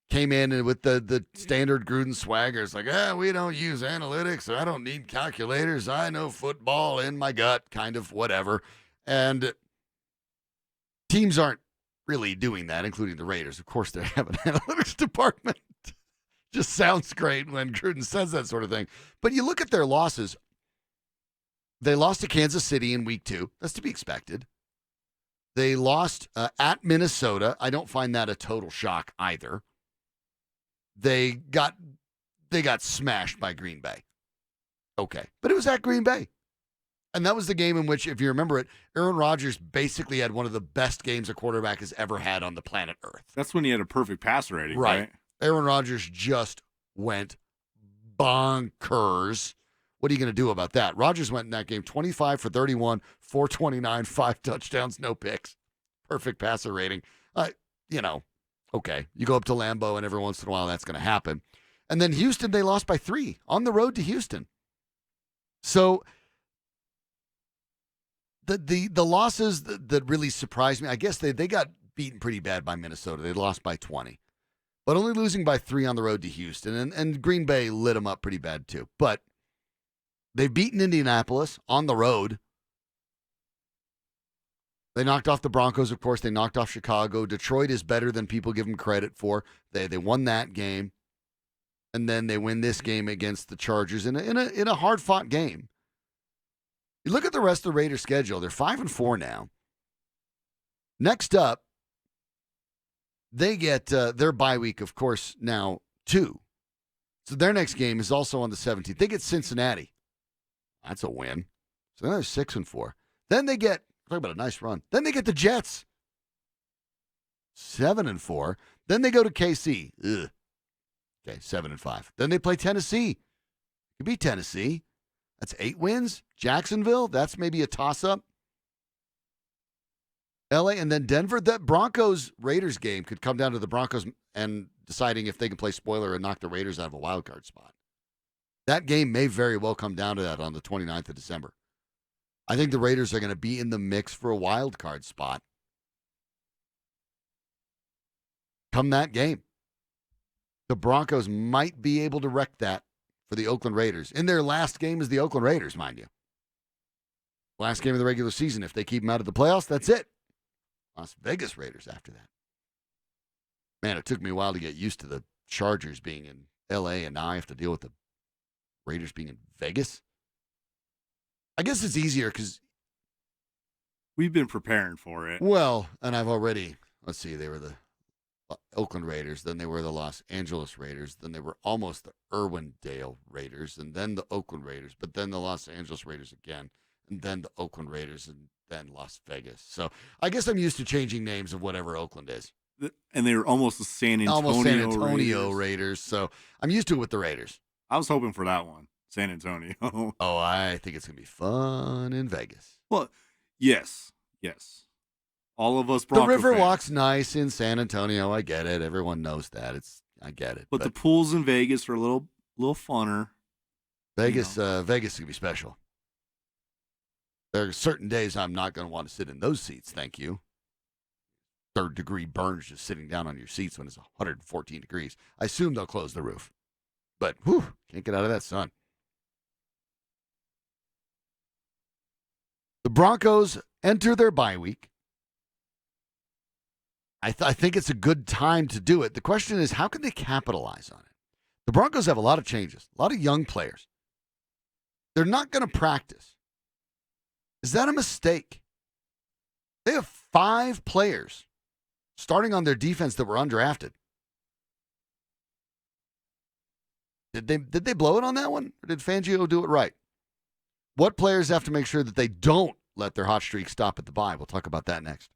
came in and with the standard Gruden swagger. It's like, we don't use analytics. I don't need calculators. I know football in my gut, kind of whatever. And teams aren't really doing that, including the Raiders. Of course, they have an analytics department. Just sounds great when Gruden says that sort of thing. But you look at their losses. They lost to Kansas City in week 2. That's to be expected. They lost at Minnesota. I don't find that a total shock either. They got smashed by Green Bay. Okay. But it was at Green Bay. And that was the game in which, if you remember it, Aaron Rodgers basically had one of the best games a quarterback has ever had on the planet Earth. That's when he had a perfect passer rating, right? Aaron Rodgers just went bonkers. What are you going to do about that? Rodgers went in that game 25 for 31, 429, 5 touchdowns, no picks. Perfect passer rating. Okay. You go up to Lambeau, and every once in a while that's going to happen. And then Houston, they lost by 3 on the road to Houston. So the losses that really surprised me, I guess they got beaten pretty bad by Minnesota. They lost by 20. But only losing by 3 on the road to Houston. And Green Bay lit them up pretty bad too. But they've beaten Indianapolis on the road. They knocked off the Broncos, of course. They knocked off Chicago. Detroit is better than people give them credit for. They won that game. And then they win this game against the Chargers in a hard-fought game. You look at the rest of the Raiders' schedule. They're 5-4 now. Next up, they get their bye week, of course, now 2. So their next game is also on the 17th. They get Cincinnati. That's a win. So they're 6-4. Then they get, talk about a nice run. Then they get the Jets. 7-4. Then they go to KC. Ugh. Okay, 7-5. Then they play Tennessee. Could be Tennessee. That's 8 wins. Jacksonville, that's maybe a toss-up. LA, and then Denver. That Broncos-Raiders game could come down to the Broncos and deciding if they can play spoiler and knock the Raiders out of a wild card spot. That game may very well come down to that on the 29th of December. I think the Raiders are going to be in the mix for a wild card spot come that game. The Broncos might be able to wreck that for the Oakland Raiders. In their last game as the Oakland Raiders, mind you. Last game of the regular season. If they keep them out of the playoffs, that's it. Las Vegas Raiders after that. Man, it took me a while to get used to the Chargers being in L.A., and now I have to deal with the Raiders being in Vegas. I guess it's easier because we've been preparing for it. Well, and I've already, let's see, they were the Oakland Raiders, then they were the Los Angeles Raiders, then they were almost the Irwindale Raiders, and then the Oakland Raiders, but then the Los Angeles Raiders again, and then the Oakland Raiders, and then Las Vegas. So I guess I'm used to changing names of whatever Oakland is. And they were almost the San Antonio Raiders. So I'm used to it with the Raiders. I was hoping for that one, San Antonio. Oh, I think it's going to be fun in Vegas. Well, yes. All of us Bronco The Riverwalk's fans. nice in San Antonio. I get it. Everyone knows that. I get it. But the pools in Vegas are a little funner. Vegas, Vegas is going to be special. There are certain days I'm not going to want to sit in those seats, thank you. Third-degree burns just sitting down on your seats when it's 114 degrees. I assume they'll close the roof. But, whew, can't get out of that sun. The Broncos enter their bye week. I think it's a good time to do it. The question is, how can they capitalize on it? The Broncos have a lot of changes, a lot of young players. They're not going to practice. Is that a mistake? They have 5 players starting on their defense that were undrafted. Did they blow it on that one? Or did Fangio do it right? What players have to make sure that they don't let their hot streak stop at the bye? We'll talk about that next.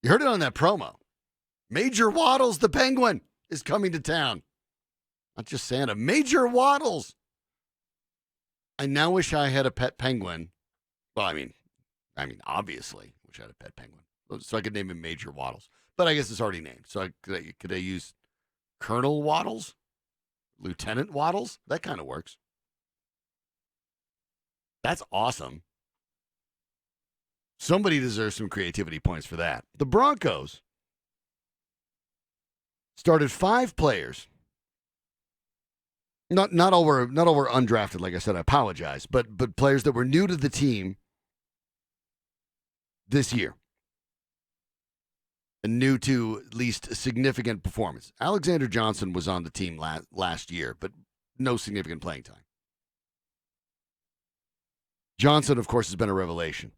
You heard it on that promo. Major Waddles, the Penguin, is coming to town. Not just Santa, Major Waddles. I now wish I had a pet penguin. Well, I mean, obviously, wish I had a pet penguin, so I could name him Major Waddles. But I guess it's already named. So could I use Colonel Waddles, Lieutenant Waddles? That kind of works. That's awesome. Somebody deserves some creativity points for that. The Broncos started 5 players. Not all were undrafted, like I said, I apologize, but players that were new to the team this year. And new to at least significant performance. Alexander Johnson was on the team last year, but no significant playing time. Johnson, of course, has been a revelation.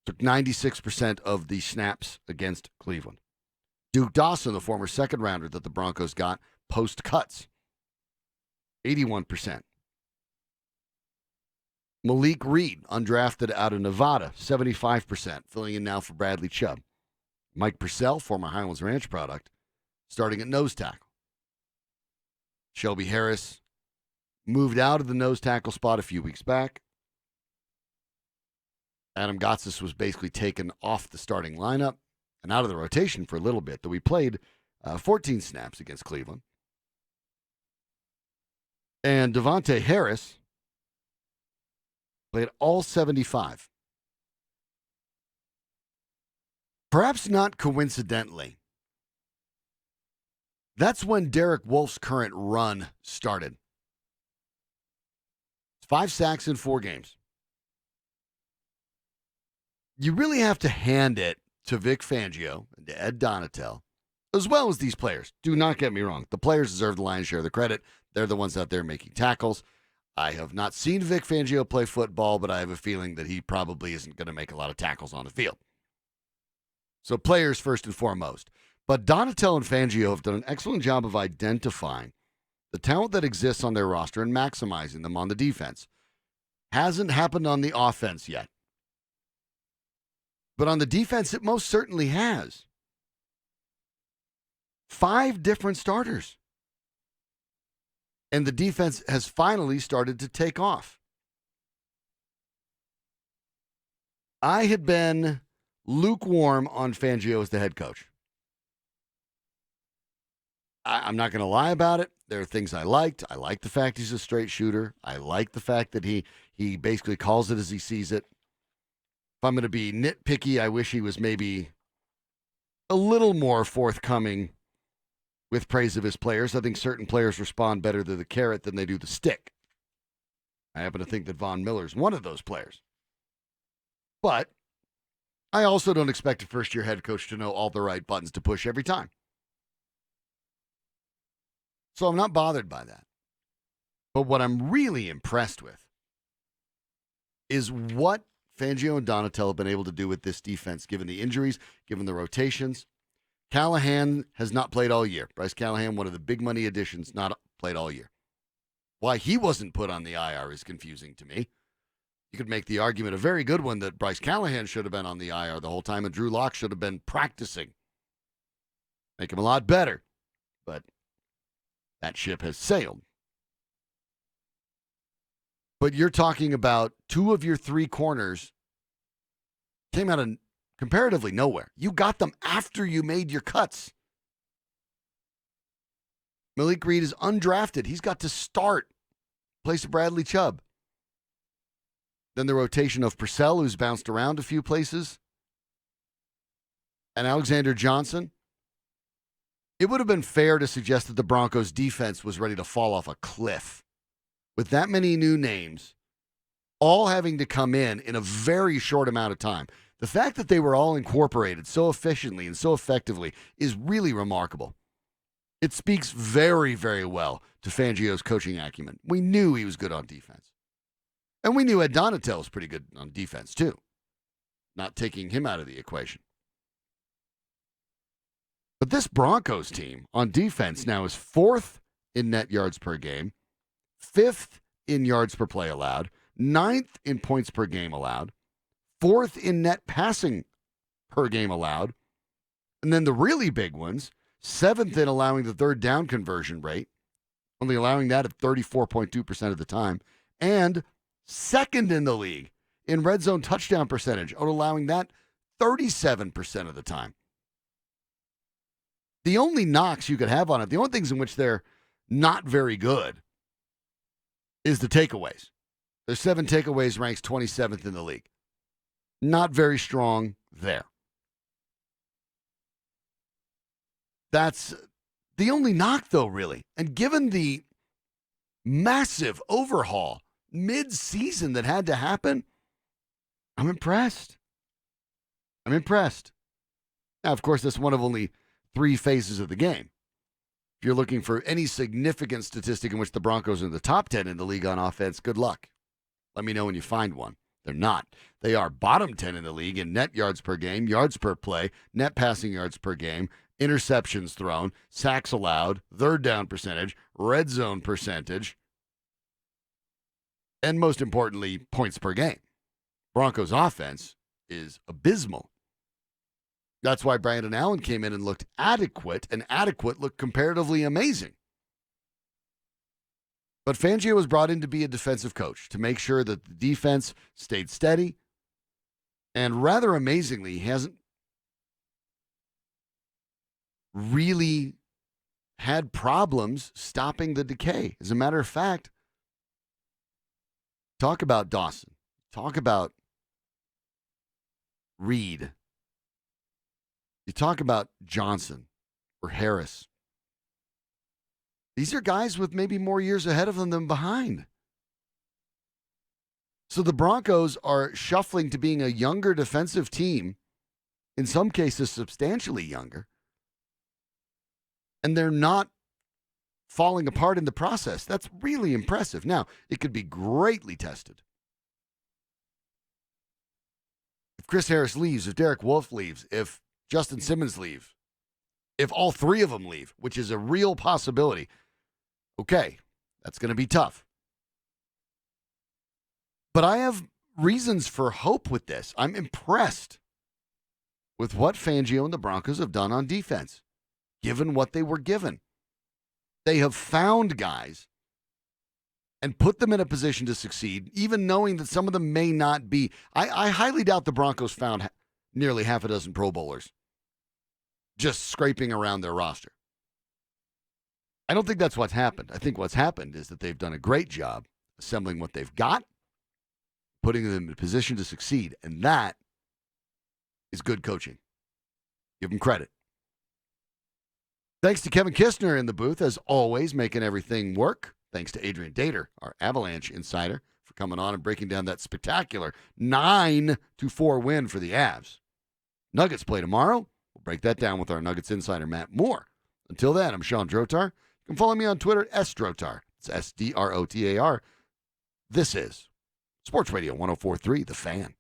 Took 96% of the snaps against Cleveland. Duke Dawson, the former second rounder that the Broncos got post cuts, 81%. Malik Reed, undrafted out of Nevada, 75%, filling in now for Bradley Chubb. Mike Purcell, former Highlands Ranch product, starting at nose tackle. Shelby Harris moved out of the nose tackle spot a few weeks back. Adam Gotsis was basically taken off the starting lineup and out of the rotation for a little bit, though we played 14 snaps against Cleveland. And Devontae Harris played all 75. Perhaps not coincidentally, that's when Derek Wolfe's current run started. 5 sacks in 4 games. You really have to hand it to Vic Fangio and to Ed Donatel, as well as these players. Do not get me wrong. The players deserve the lion's share of the credit. They're the ones out there making tackles. I have not seen Vic Fangio play football, but I have a feeling that he probably isn't going to make a lot of tackles on the field. So players first and foremost. But Donatel and Fangio have done an excellent job of identifying the talent that exists on their roster and maximizing them on the defense. Hasn't happened on the offense yet. But on the defense, it most certainly has. 5 different starters. And the defense has finally started to take off. I had been lukewarm on Fangio as the head coach. I'm not going to lie about it. There are things I liked. I like the fact he's a straight shooter. I like the fact that he basically calls it as he sees it. If I'm going to be nitpicky, I wish he was maybe a little more forthcoming with praise of his players. I think certain players respond better to the carrot than they do the stick. I happen to think that Von Miller's one of those players. But I also don't expect a first-year head coach to know all the right buttons to push every time. So I'm not bothered by that. But what I'm really impressed with is what Fangio and Donatel have been able to do with this defense, given the injuries, given the rotations. Callahan has not played all year. Bryce Callahan, one of the big money additions, not played all year. Why he wasn't put on the IR is confusing to me. You could make the argument, a very good one, that Bryce Callahan should have been on the IR the whole time and Drew Lock should have been practicing. Make him a lot better. But that ship has sailed. But you're talking about 2 of your 3 corners came out of comparatively nowhere. You got them after you made your cuts. Malik Reed is undrafted. He's got to start. Place of Bradley Chubb. Then the rotation of Purcell, who's bounced around a few places. And Alexander Johnson. It would have been fair to suggest that the Broncos' defense was ready to fall off a cliff. With that many new names, all having to come in a very short amount of time. The fact that they were all incorporated so efficiently and so effectively is really remarkable. It speaks very, very well to Fangio's coaching acumen. We knew he was good on defense. And we knew Ed Donatel was pretty good on defense, too. Not taking him out of the equation. But this Broncos team on defense now is 4th in net yards per game, 5th in yards per play allowed, 9th in points per game allowed, 4th in net passing per game allowed, And then the really big ones, 7th in allowing the third down conversion rate, only allowing that at 34.2% of the time, and 2nd in the league in red zone touchdown percentage, allowing that 37% of the time. The only knocks you could have on it, the only things in which they're not very good, is the takeaways. Their 7 takeaways ranks 27th in the league. Not very strong there. That's the only knock, though, really. And given the massive overhaul mid-season that had to happen, I'm impressed. I'm impressed. Now, of course, that's one of only 3 phases of the game. If you're looking for any significant statistic in which the Broncos are in the top 10 in the league on offense, good luck. Let me know when you find one. They're not. They are bottom 10 in the league in net yards per game, yards per play, net passing yards per game, interceptions thrown, sacks allowed, third down percentage, red zone percentage, and most importantly, points per game. Broncos offense is abysmal. That's why Brandon Allen came in and looked adequate, and adequate looked comparatively amazing. But Fangio was brought in to be a defensive coach, to make sure that the defense stayed steady. And rather amazingly, he hasn't really had problems stopping the decay. As a matter of fact, talk about Dawson. Talk about Reed. You talk about Johnson or Harris. These are guys with maybe more years ahead of them than behind. So the Broncos are shuffling to being a younger defensive team, in some cases substantially younger, and they're not falling apart in the process. That's really impressive. Now, it could be greatly tested. If Chris Harris leaves, if Derek Wolfe leaves, if Justin Simmons leaves, if all 3 of them leave, which is a real possibility, okay, that's going to be tough. But I have reasons for hope with this. I'm impressed with what Fangio and the Broncos have done on defense, given what they were given. They have found guys and put them in a position to succeed, even knowing that some of them may not be. I highly doubt the Broncos found nearly half a dozen Pro Bowlers just scraping around their roster. I don't think that's what's happened. I think what's happened is that they've done a great job assembling what they've got, putting them in a position to succeed, and that is good coaching. Give them credit. Thanks to Kevin Kistner in the booth, as always, making everything work. Thanks to Adrian Dater, our Avalanche insider, for coming on and breaking down that spectacular 9-4 win for the Avs. Nuggets play tomorrow. We'll break that down with our Nuggets insider, Matt Moore. Until then, I'm Sean Drotar. You can follow me on Twitter, @SDrotar. It's SDROTAR. This is Sports Radio 104.3, The Fan.